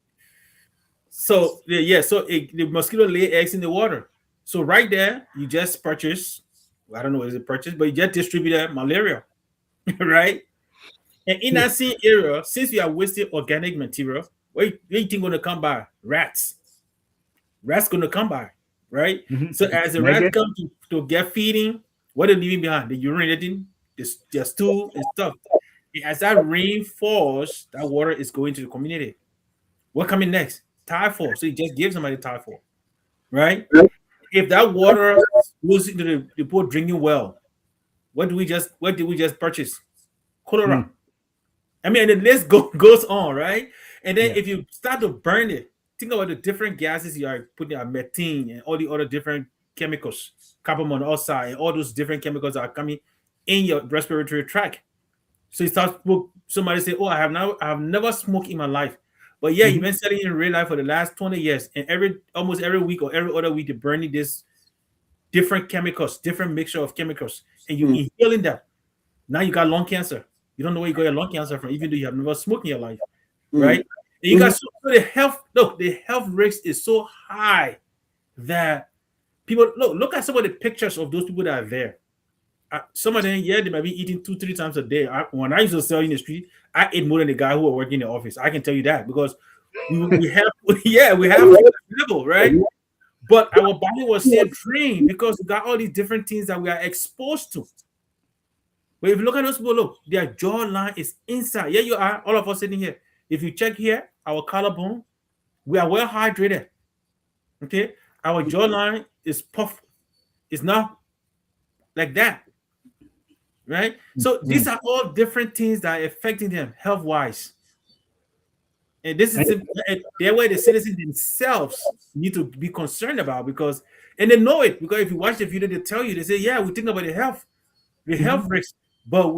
So the mosquito lay eggs in the water. So right there, you just purchase. I don't know what is it purchase, but you just distributed malaria, right? And in that same area, since we are wasting organic material, what you think gonna come by? Rats. Rats gonna come by, right? So as the rats Maggot. come to get feeding, what are they leaving behind? The urinating, the stool and stuff. And as that rain falls, that water is going to the community. What coming next? Typhoid. So you just give somebody typhoid, right? If that water goes into the poor drinking well, what did we just purchase? Cholera. I mean, and the list goes on, right? And then if you start to burn it, think about the different gases you are putting out, methane and all the other different chemicals, carbon monoxide, and all those different chemicals that are coming in your respiratory tract. So you start somebody say, "Oh, I have never smoked in my life," but yeah, you've been studying in real life for the last 20 years, and almost every week or every other week, they're burning this different chemicals, different mixture of chemicals, and you inhaling them. Now you got lung cancer. You don't know where you got your lung cancer from, even though you have never smoked in your life, right? And you got so the health risk is so high that people look at some of the pictures of those people that are there. Some of them, they might be eating 2-3 times a day. When I used to sell in the street, I ate more than the guy who was working in the office. I can tell you that because we have level, right? But our body was still drained because we got all these different things that we are exposed to. But if you look at those people, look, their jawline is inside. Yeah, you are, all of us sitting here. If you check here, our collarbone, we are well hydrated. Okay, our jawline is puffed. It's not like that, right? So these are all different things that are affecting them health-wise. And this is the way the citizens themselves need to be concerned about because, and they know it because if you watch the video, they tell you, they say, yeah, we think about the health risk, but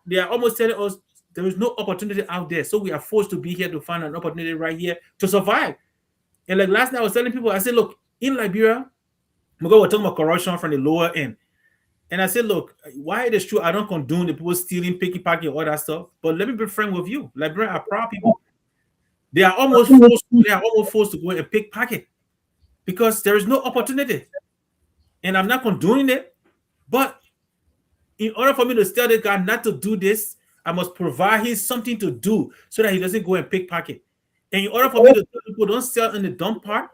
they are almost telling us there is no opportunity out there. So we are forced to be here to find an opportunity right here to survive. And like last night, I was telling people, I said, look, in Liberia, we're talking about corruption from the lower end. And I said, look, why it is true, I don't condone the people stealing, picking, all that stuff. But let me be frank with you. Liberians are proud people. They are almost forced to go and pickpocket because there is no opportunity. And I'm not condoning it, but in order for me to tell the guy not to do this, I must provide him something to do so that he doesn't go and pickpocket. And in order for me to tell people don't sell in the dumb part,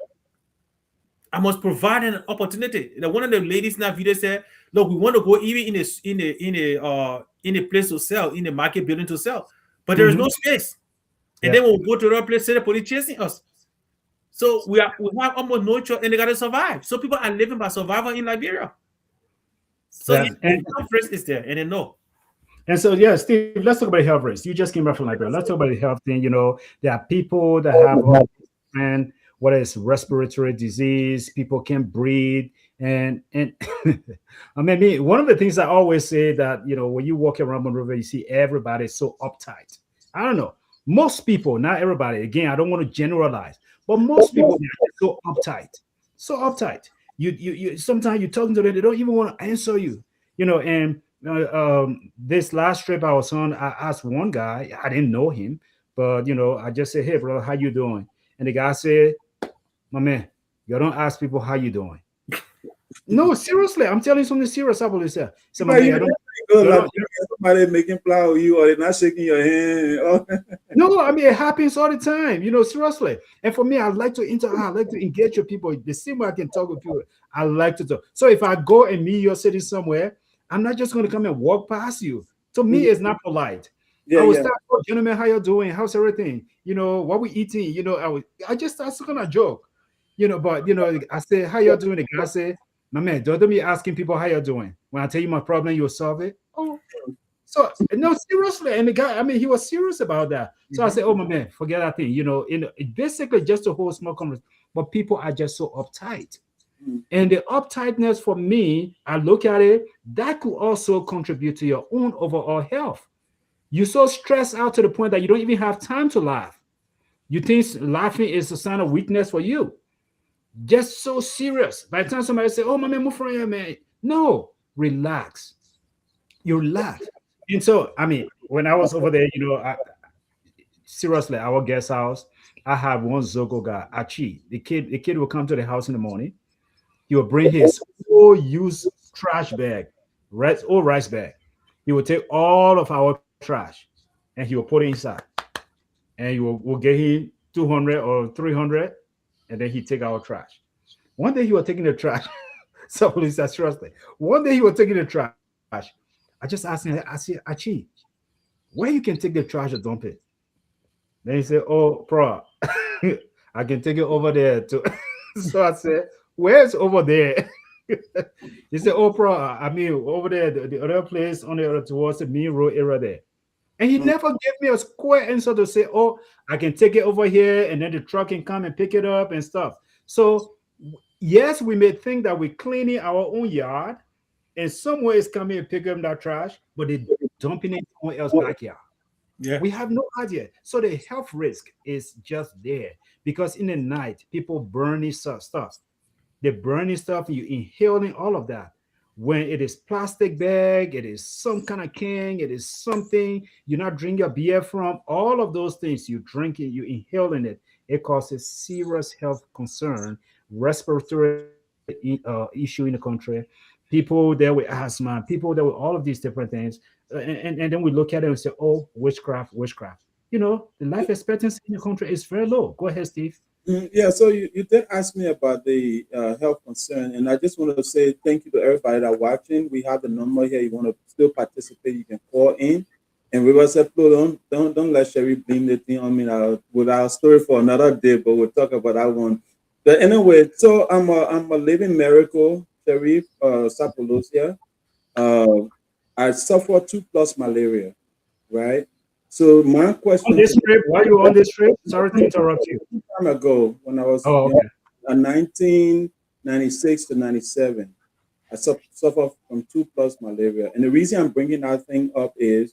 I must provide an opportunity. One of the ladies in that video said, "Look, we want to go even in a place to sell, in the market building to sell, but there is no space." And then we'll go to the place, say the police chasing us. So we have almost no choice, and they gotta survive. So people are living by survival in Liberia. So the health risk is there, and they know. And so, Steve, let's talk about health risk. You just came back from Liberia. Let's talk about the health thing. There are people that have and what is respiratory disease. People can't breathe, and I mean, one of the things I always say that when you walk around Monrovia, you see everybody so uptight. I don't know. Most people, not everybody. Again, I don't want to generalize, but most people are so uptight, so uptight. You sometimes you're talking to them, they don't even want to answer you. And this last trip I was on, I asked one guy, I didn't know him, but I just said, "Hey, brother, how you doing?" And the guy said, "My man, you don't ask people how you doing." No, seriously, I'm telling you something serious. I believe so. So my man, somebody making flower with you, or they're not shaking your hand. No, I mean it happens all the time. Seriously. And for me, I like to interact. I like to engage with people. The same way I can talk with people, I like to talk. So if I go and meet your city somewhere, I'm not just going to come and walk past you. To me, it's not polite. I will start, "Oh, gentlemen, how you doing? How's everything? What we eating?" I just start some kind of joke. But I say, "How you doing?" The guy say, "My man, don't be asking people how you're doing. When I tell you my problem, you'll solve it." Oh, so no, seriously. And the guy, I mean, he was serious about that. So I said, "Oh, my man, forget that thing." Basically just a whole small conversation. But people are just so uptight. And the uptightness for me, I look at it, that could also contribute to your own overall health. You're so stressed out to the point that you don't even have time to laugh. You think laughing is a sign of weakness for you. Just so serious. By the time somebody say, "Oh, my man, move from here, man." No, relax. You laugh. And so, I mean, when I was over there, seriously, our guest house, I have one Zogo guy, Achi. The kid will come to the house in the morning. He will bring his whole used trash bag, rice bag. He will take all of our trash and he will put it inside. And we'll get him 200 or 300, and then he take our trash. One day he was taking the trash. So police said, seriously. One day he was taking the trash. I just asked him, I said, Achi, where you can take the trash and dump it? Then he said, oh, bro, I can take it over there too. So I said, where's over there? He said, oh, bro, I mean, over there, the other place on the other towards the main road area there. And he never gave me a square answer to say, oh, I can take it over here and then the truck can come and pick it up and stuff. So, yes, we may think that we're cleaning our own yard and someone is coming and picking up that trash, but they're dumping it somewhere else backyard. Yeah. We have no idea. So the health risk is just there because in the night, people burning stuff. They're burning stuff, you're inhaling all of that. When it is plastic bag, it is some kind of can, it is something you're not drinking your beer from, all of those things you drink it, you inhaling it, it causes serious health concern, respiratory issue in the country, people there with asthma, people there with all of these different things. And then we look at it and say, oh, witchcraft. The life expectancy in the country is very low. Go ahead, Steve. Yeah, so you did ask me about the health concern, and I just want to say thank you to everybody that's watching. We have the number here. You want to still participate, you can call in. And we will say, don't let Sherry blame the thing on me now with our story for another day, but we'll talk about that one. But anyway, so I'm a living miracle, Sherry, Sapolosia. I suffer 2+ malaria, right? So my question on this trip, why you on this trip? Sorry to interrupt you. Time ago when I was 1996 to 97, I suffered from 2+ malaria. And the reason I'm bringing that thing up is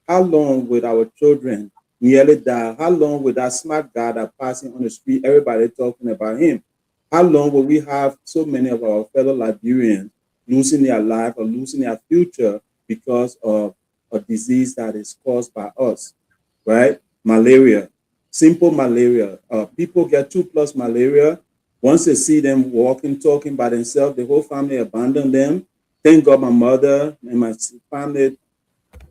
how long would our children nearly die? How long would that smart guy that passing on the street, everybody talking about him? How long will we have so many of our fellow Liberians losing their life or losing their future because of a disease that is caused by us, right? Malaria, simple malaria. People get 2+ malaria. Once they see them walking, talking by themselves, the whole family abandon them. Thank God my mother and my family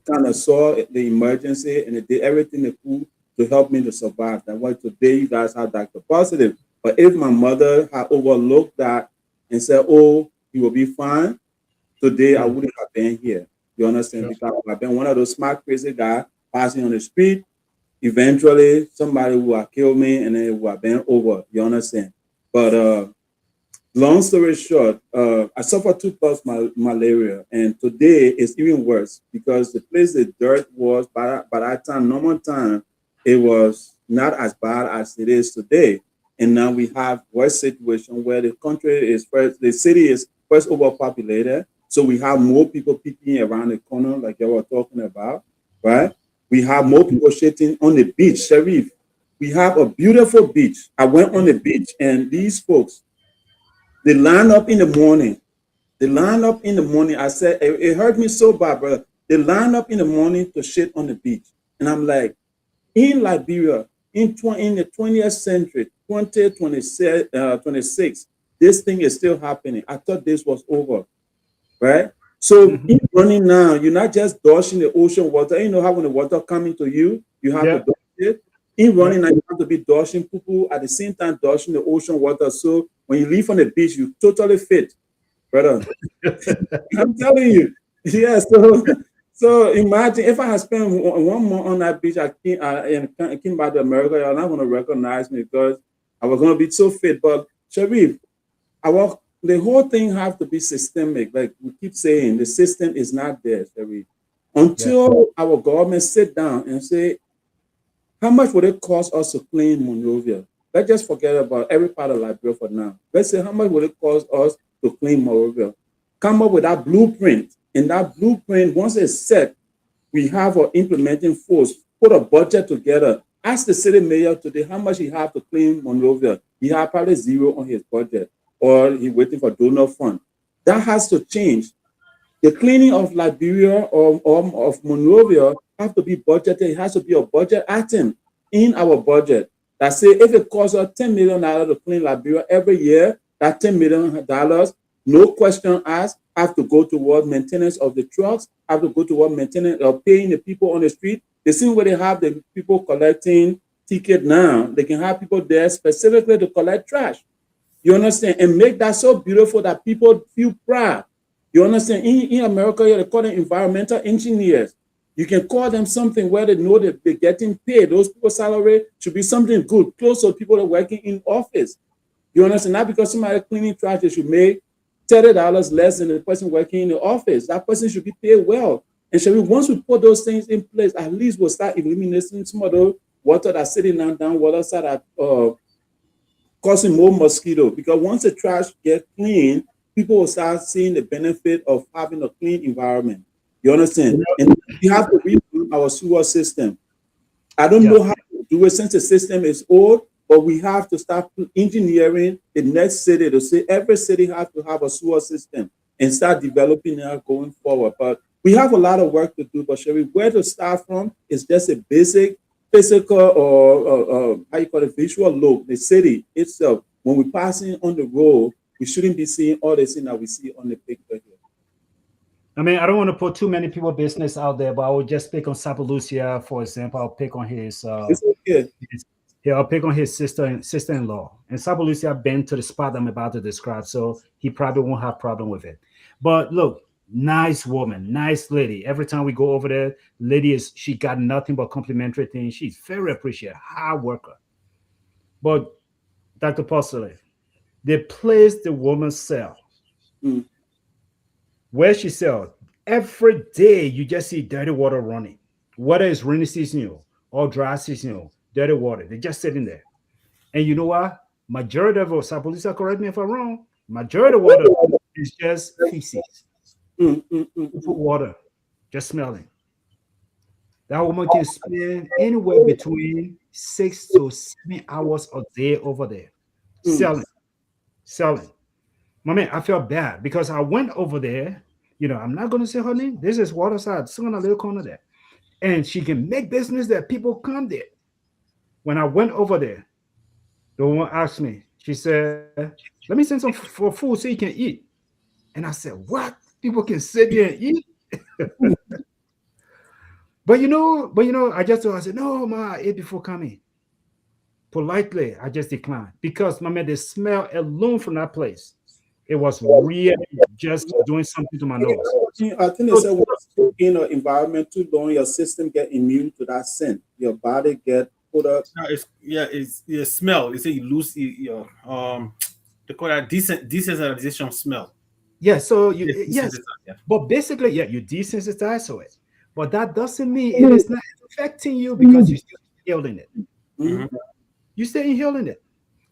kind of saw the emergency and they did everything they could to help me to survive. That's why today you guys have Dr. Positive. But if my mother had overlooked that and said, oh, he will be fine, today I wouldn't have been here. You understand? Sure. Because I've been one of those smart, crazy guys passing on the street. Eventually, somebody will have killed me and then it will have been over. You understand? But long story short, I suffered 2+ malaria. And today it's even worse because the place the dirt was, by that time, normal time, it was not as bad as it is today. And now we have worse situation where the country is first, the city is first overpopulated. So we have more people peeking around the corner, like you were talking about, right? We have more people shitting on the beach, Sharif. We have a beautiful beach. I went on the beach, and these folks, they line up in the morning. I said, it hurt me so bad, brother. They line up in the morning to shit on the beach. And I'm like, in Liberia, in the 20th century, 2026, this thing is still happening. I thought this was over. Right? So in running now, you're not just dodging the ocean water. You know how when the water coming to you, you have to dodge it. In running now, you have to be dodging people at the same time dodging the ocean water. So when you leave on the beach, you totally fit, brother. I'm telling you. Yeah, so imagine if I had spent 1 month on that beach, I came back to America, you're not going to recognize me because I was going to be so fit. But Sharif, the whole thing has to be systemic. Like we keep saying, the system is not there, Sharif. Until our government sit down and say, how much would it cost us to clean Monrovia? Let's just forget about every part of Liberia for now. Let's say, how much would it cost us to clean Monrovia? Come up with that blueprint. And that blueprint, once it's set, we have our implementing force, put a budget together. Ask the city mayor today how much he have to clean Monrovia. He have probably zero on his budget, or he waiting for donor fund. That has to change. The cleaning of Liberia or of Monrovia have to be budgeted. It has to be a budget item in our budget. That say if it costs us $10 million to clean Liberia every year, that $10 million, no question asked, have to go toward maintenance of the trucks, have to go toward maintenance or paying the people on the street. The same way they have the people collecting ticket now, they can have people there specifically to collect trash. You understand? And make that so beautiful that people feel proud. You understand? In America, they call them environmental engineers. You can call them something where they know that they're getting paid. Those people's salary should be something good, close to people that are working in office. You understand? Not because somebody cleaning trash, they should make $30 less than the person working in the office. That person should be paid well. And shall we, once we put those things in place, at least we'll start eliminating some of the water that's sitting down water side that causing more mosquito. Because once the trash gets clean, people will start seeing the benefit of having a clean environment. You understand? And we have to rebuild our sewer system. I don't know how to do it since the system is old, but we have to start engineering the next city to say every city has to have a sewer system and start developing that going forward. But we have a lot of work to do. But Sherry, where to start from is just a basic physical or how you call it, visual look. The city itself, when we're passing on the road, we shouldn't be seeing all the things that we see on the picture here. I mean, I don't want to put too many people business out there, but I will just pick on Sapalucia, for example. I'll pick on his I'll pick on his sister-in-law. And Sapalucia been to the spot I'm about to describe, so he probably won't have problem with it. But look, nice woman, nice lady. Every time we go over there, she got nothing but complimentary things. She's very appreciative, hard worker. But Dr. Postole, the place the woman sell, where she sells, every day you just see dirty water running. Whether it's rainy season or dry season, dirty water. They're just sitting there. And you know what? Majority of Sapolisa, correct me if I'm wrong, majority of water is just feces. Water, just smelling. That woman can spend anywhere between 6 to 7 hours a day over there selling. My man, I felt bad because I went over there. You know, I'm not going to say her name. This is Waterside, still in a little corner there. And she can make business that people come there. When I went over there, the woman asked me, she said, let me send some for food so you can eat. And I said, what? People can sit there and eat? But you know, I just told her, I said, no, ma, I ate before coming. Politely, I just declined because, my man, the smell alone from that place, it was really just doing something to my nose. I think they said once you're in an environment too long, your system get immune to that scent. Your body get put up. No, it's the smell. They say you lose your they call that desensitization smell. Yeah, so yes, but basically, you desensitize to it. But that doesn't mean it is not affecting you because you're still inhaling it. You still inhaling it.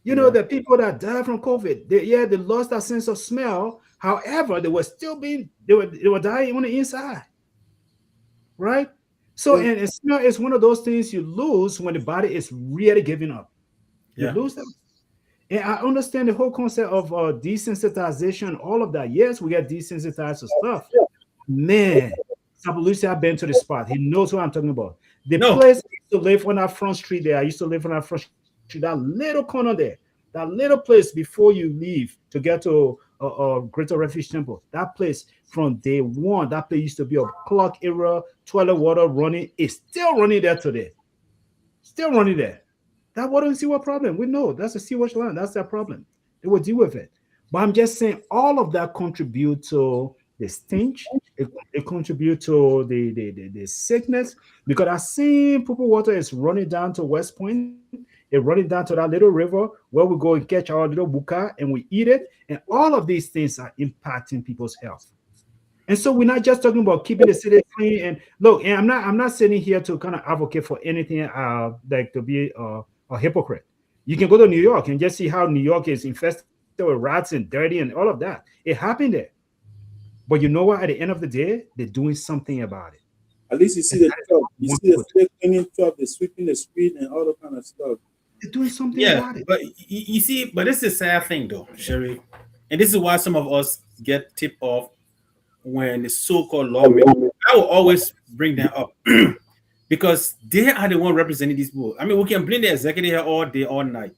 You know, the people that died from COVID, they lost that sense of smell. However, they were still they were dying on the inside. Right? So, and smell is one of those things you lose when the body is really giving up. You lose them. And I understand the whole concept of desensitization, all of that. Yes, we get desensitized to stuff. Man, Sapalucia, I've been to the spot. He knows what I'm talking about. The place I used to live on that front street there. I used to live on that front street, that little corner there, that little place before you leave to get to Greater Refuge Temple. That place from day one, that place used to be a clock era, toilet water running. It's still running there today. Still running there. That water is sewer problem. We know that's a sewage line. That's their problem. They will deal with it. But I'm just saying all of that contribute to the stench. It contributes to the sickness because I've seen purple water is running down to West Point. It's running down to that little river where we go and catch our little buka and we eat it. And all of these things are impacting people's health. And so we're not just talking about keeping the city clean. And look, and I'm not sitting here to kind of advocate for anything like to be a hypocrite. You can go to New York and just see how New York is infested with rats and dirty and all of that. It happened there. But you know what? At the end of the day, they're doing something about it. At least you see the truck. You see the cleaning truck, they're sweeping the street and all that kind of stuff. They're doing something about it. But you see, but this is a sad thing though, Sherry. And this is why some of us get tipped off when the so-called lawmakers, I will always bring them up because they are the one representing these people. I mean, we can blame the executive here all day, all night.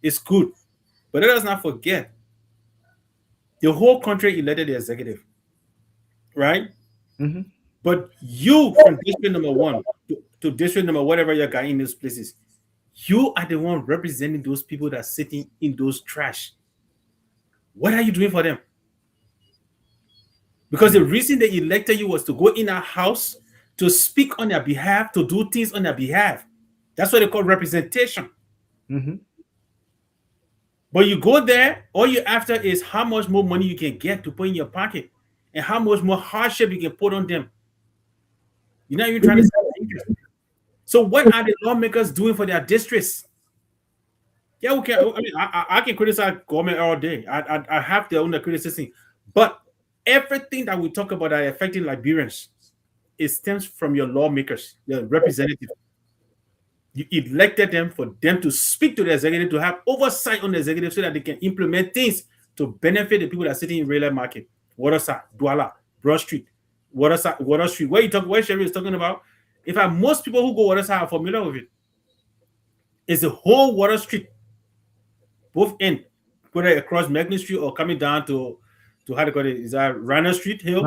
It's good, but let us not forget the whole country elected the executive, right? Mhm. But you from district number one to district number whatever you're got in those places, you are the one representing those people that are sitting in those trash. What are you doing for them? Because the reason they elected you was to go in our house to speak on their behalf, to do things on their behalf. That's what they call representation. Mhm. But you go there, all you're after is how much more money you can get to put in your pocket and how much more hardship you can put on them. You're not even trying to sell interest. So what are the lawmakers doing for their districts? Yeah, okay. I mean, I can criticize government all day. I have their own criticism, but everything that we talk about that are affecting Liberians, it stems from your lawmakers, your representatives. You elected them for them to speak to the executive, to have oversight on the executive so that they can implement things to benefit the people that are sitting in real market, Waterside, Douala, Broad Street, Waterside, Water Street. Where Sherry is talking about, in fact, most people who go Waterside are familiar with it. It's the whole Water Street, both end, whether across Magnet Street or coming down to how to call it, is that Rana Street Hill?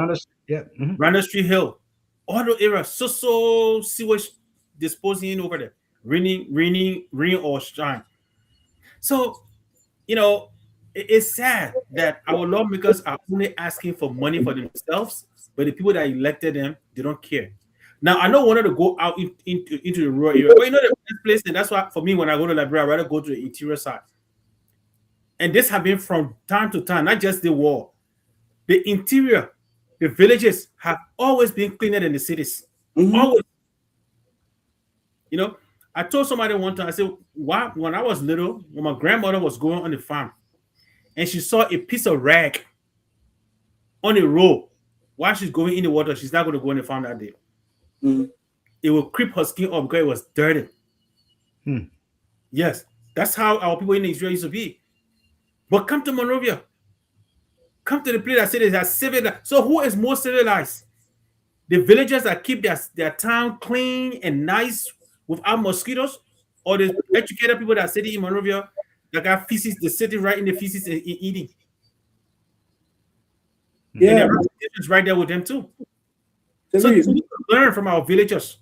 Yeah. Mhm. Rana Street Hill. All the areas, so sewage disposing over there. Rain or shine. So, it's sad that our lawmakers are only asking for money for themselves, but the people that elected them, they don't care. Now, I know wanted to go out into the rural area, but the best place, and that's why for me, when I go to Liberia, I rather go to the interior side. And this have been from time to time, not just the war. The interior, the villages have always been cleaner than the cities. Always. I told somebody one time, I said, why, when I was little, when my grandmother was going on the farm and she saw a piece of rag on the road while she's going in the water, she's not going to go on the farm that day. It will creep her skin up because it was dirty. Yes, that's how our people in Israel used to be. But come to Monrovia. Come to the place that say they are civilized. So who is more civilized? The villagers that keep their town clean and nice without mosquitoes, or the educated people that are sitting in Monrovia that got feces, they're sitting right in the feces and eating. Yeah, and their reputation is right there with them too. So we need to learn from our villagers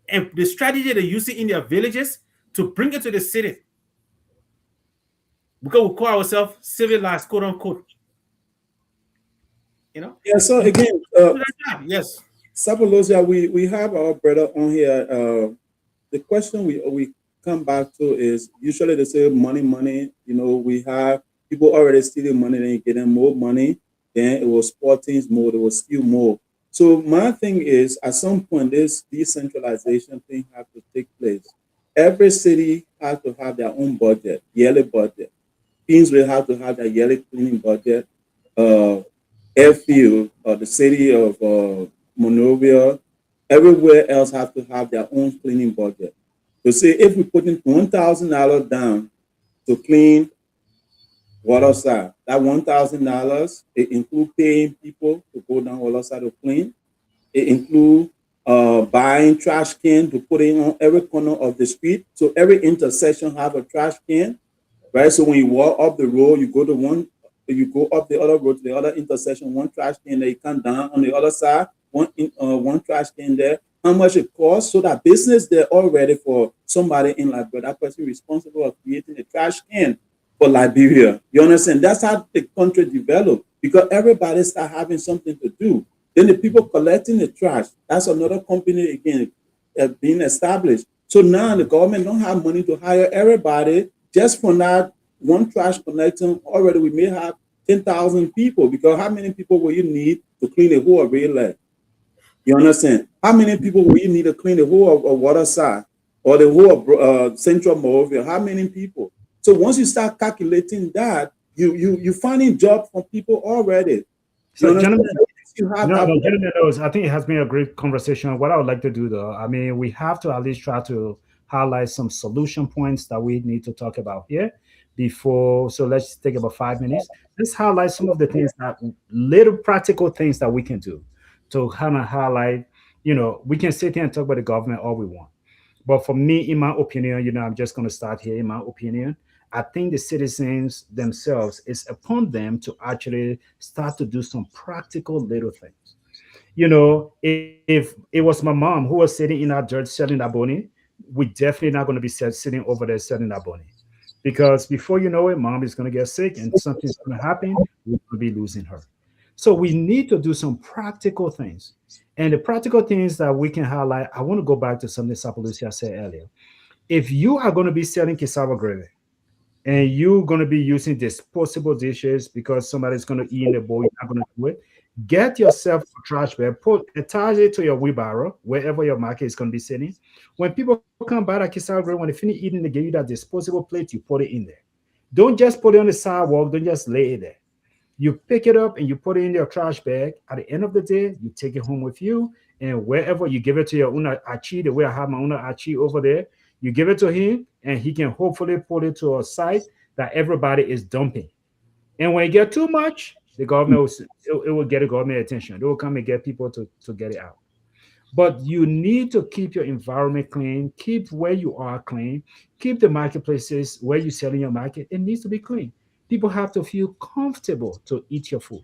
and the strategy they use it in their villages to bring it to the city. Because we call ourselves civilized, quote unquote. Yeah. So again, yes. Sapolosia, we have our brother on here. The question we come back to is usually they say money. We have people already stealing money, then you get them more money. Then it will spoil things more. They will steal more. So my thing is, at some point, this decentralization thing have to take place. Every city has to have their own budget, yearly budget. Things will have to have their yearly cleaning budget. Airfield, the city of Monrovia, everywhere else have to have their own cleaning budget. So say if we put in $1,000 down to clean Waterside, that $1,000 it include paying people to go down Waterside to clean. It include buying trash can to put in on every corner of the street. So every intersection have a trash can, right? So when you walk up the road, you go up the other road to the other intersection, one trash can there, you come down on the other side, one trash can there. How much it costs so that business there already for somebody in Liberia, that person responsible for creating a trash can for Liberia. You understand? That's how the country developed because everybody start having something to do. Then the people collecting the trash, that's another company again being established. So now the government don't have money to hire everybody just for that one trash collecting. Already we may have 10,000 people because how many people will you need to clean a whole relay? You understand? How many people will you need to clean the whole of Waterside or the whole of Central Monrovia? How many people? So once you start calculating that, you finding job for people already. So, gentlemen, I think it has been a great conversation. What I would like to do, though, I mean, we have to at least try to highlight some solution points that we need to talk about here. before. So let's take about 5 minutes. Let's highlight some of the things that little practical things that we can do to kind of highlight. We can sit here and talk about the government all we want. But for me, in my opinion, I'm just going to start here. In my opinion, I think the citizens themselves, it's upon them to actually start to do some practical little things. If it was my mom who was sitting in our dirt selling that boni, we definitely not going to be sitting over there selling that boni. Because before you know it, mom is going to get sick and something's going to happen. We're going to be losing her. So we need to do some practical things. And the practical things that we can highlight, I want to go back to something Sapalucia said earlier. If you are going to be selling cassava gravy and you're going to be using disposable dishes because somebody's going to eat in the bowl, you're not going to do it. Get yourself a trash bag, attach it to your wheelbarrow, wherever your market is going to be sitting. When people come buy that cassava gravy, when they finish eating, they give you that disposable plate, you put it in there. Don't just put it on the sidewalk, don't just lay it there. You pick it up and you put it in your trash bag. At the end of the day, you take it home with you, and wherever you give it to your Una Achi, the way I have my Una Achi over there, you give it to him, and he can hopefully put it to a site that everybody is dumping. And when you get too much, the government will get a government attention. They will come and get people to get it out. But you need to keep your environment clean, keep where you are clean, keep the marketplaces where you're selling your market. It needs to be clean. People have to feel comfortable to eat your food.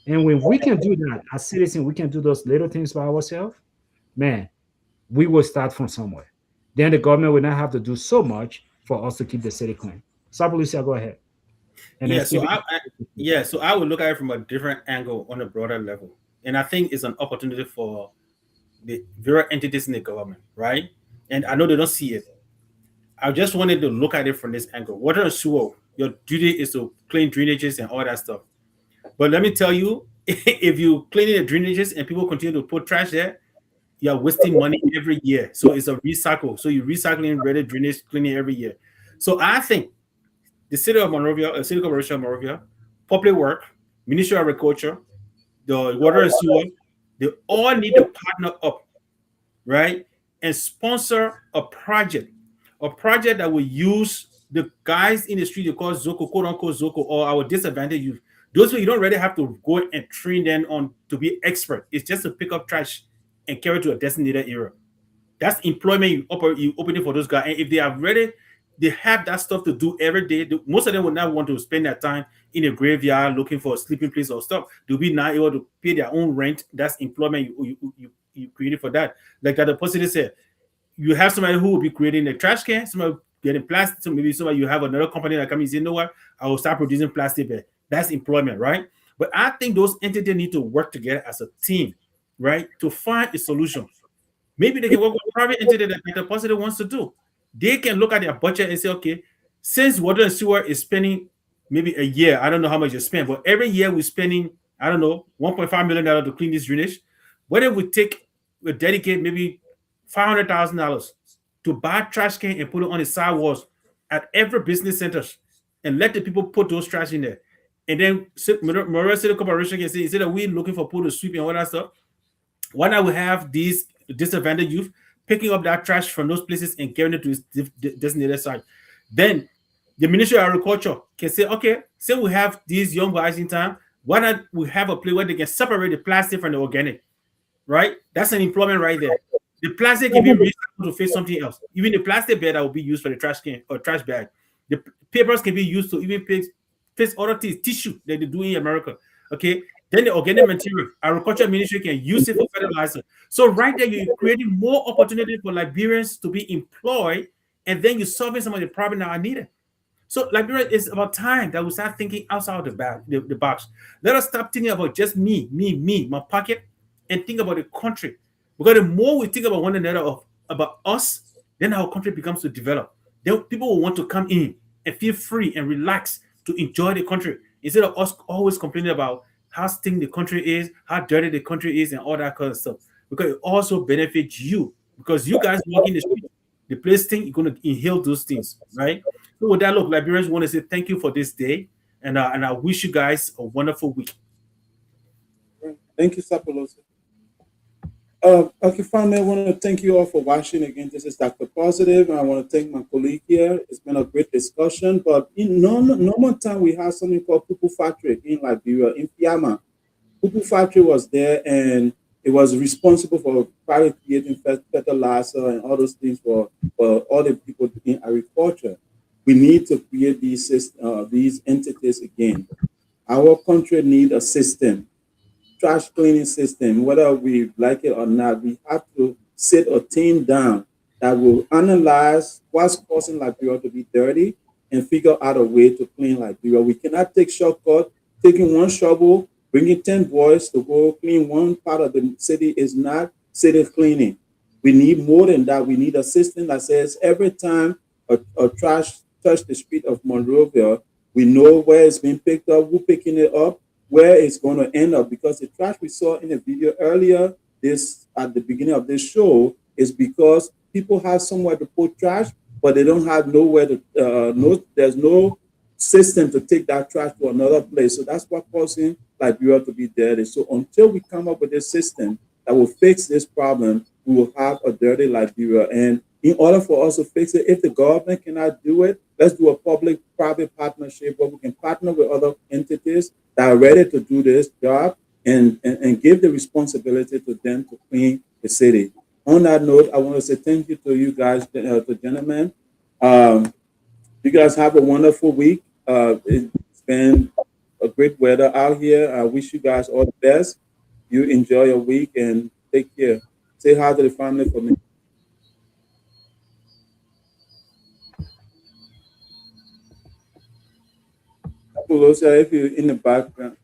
And when we can do that as citizens, we can do those little things by ourselves, man, we will start from somewhere. Then the government will not have to do so much for us to keep the city clean. Sabalucia, go ahead. And then Yeah, so Stephen. I would look at it from a different angle on a broader level, and I think it's an opportunity for the various entities in the government, right? And I know they don't see it. I just wanted to look at it from this angle. Water and sewer, your duty is to clean drainages and all that stuff. But let me tell you, if you clean the drainages and people continue to put trash there, you're wasting money every year. So it's a recycle. So you're recycling ready drainage cleaning every year. So I think the city of Monrovia, city corporation of Monrovia, public work, Ministry of Agriculture, the water and sewer, they all need to partner up, right? And sponsor a project that will use the guys in the street they call Zoko, quote unquote Zoko, or our disadvantaged youth. Those people you don't really have to go and train them on to be expert. It's just to pick up trash and carry to a designated area. That's employment you open it for those guys. And if they are ready, they have that stuff to do every day. Most of them will not want to spend their time in a graveyard looking for a sleeping place or stuff. They'll be not able to pay their own rent. That's employment you created for that. Like that the person said, you have somebody who will be creating a trash can, somebody getting plastic, so maybe somebody you have another company that comes and say, you know what, I will start producing plastic bag. That's employment, right? But I think those entities need to work together as a team, right, to find a solution. Maybe they can work with a private entity that the positive wants to do. They can look at their budget and say, okay, since water and sewer is spending maybe a year, I don't know how much you spend, but every year we're spending, I don't know, $1.5 million to clean this drainage. What if we dedicate maybe $500,000 to buy trash can and put it on the sidewalks at every business centers and let the people put those trash in there. And then Monroe City Corporation can say, instead of we looking for people to sweep and all that stuff, why not we have these disadvantaged youth picking up that trash from those places and carrying it to its designated site? Then the Ministry of Agriculture can say, okay, since we have these young guys in town, why not we have a place where they can separate the plastic from the organic, right? That's an employment right there. The plastic can be recycled to face something else. Even the plastic bag that will be used for the trash can or trash bag. The papers can be used to even face other things, tissue that they do in America. Okay. Then the organic material, agriculture ministry can use it for fertilizer. So right there, you're creating more opportunity for Liberians to be employed, and then you're solving some of the problems that are needed. So Liberia, it's about time that we start thinking outside the box. Let us stop thinking about just me, my pocket, and think about the country. Because the more we think about one another, about us, then our country becomes to develop. Then people will want to come in and feel free and relax to enjoy the country instead of us always complaining about how stink the country is, how dirty the country is, and all that kind of stuff. Because it also benefits you. Because you guys walk in the street, the place stink, you're going to inhale those things, right? So with that, look, Liberians want to say thank you for this day, and I wish you guys a wonderful week. Thank you, Sapolosa. Okay, finally, I want to thank you all for watching again. This is Dr. Positive, and I want to thank my colleague here. It's been a great discussion, but in normal time, we have something called Pupu Factory in Liberia, in Fiama. Pupu Factory was there, and it was responsible for probably creating fertilizer and all those things for all the people in agriculture. We need to create these entities again. Our country need a system, trash cleaning system, whether we like it or not. We have to sit a team down that will analyze what's causing Liberia to be dirty and figure out a way to clean Liberia. We cannot take shortcut. Taking one shovel, bringing 10 boys to go clean one part of the city is not city cleaning. We need more than that. We need a system that says every time a trash touch the street of Monrovia, we know where it's being picked up, who picking it up, where it's going to end up, because the trash we saw in the video earlier, this at the beginning of this show, is because people have somewhere to put trash, but they don't have nowhere to there's no system to take that trash to another place. So that's what causing Liberia to be dirty. So until we come up with a system that will fix this problem, we will have a dirty Liberia. And in order for us to fix it, if the government cannot do it, let's do a public-private partnership where we can partner with other entities that are ready to do this job and give the responsibility to them to clean the city. On that note, I want to say thank you to you guys, the gentlemen. You guys have a wonderful week. It's been a great weather out here. I wish you guys all the best. You enjoy your week and take care. Say hi to the family for me. If you're in the background.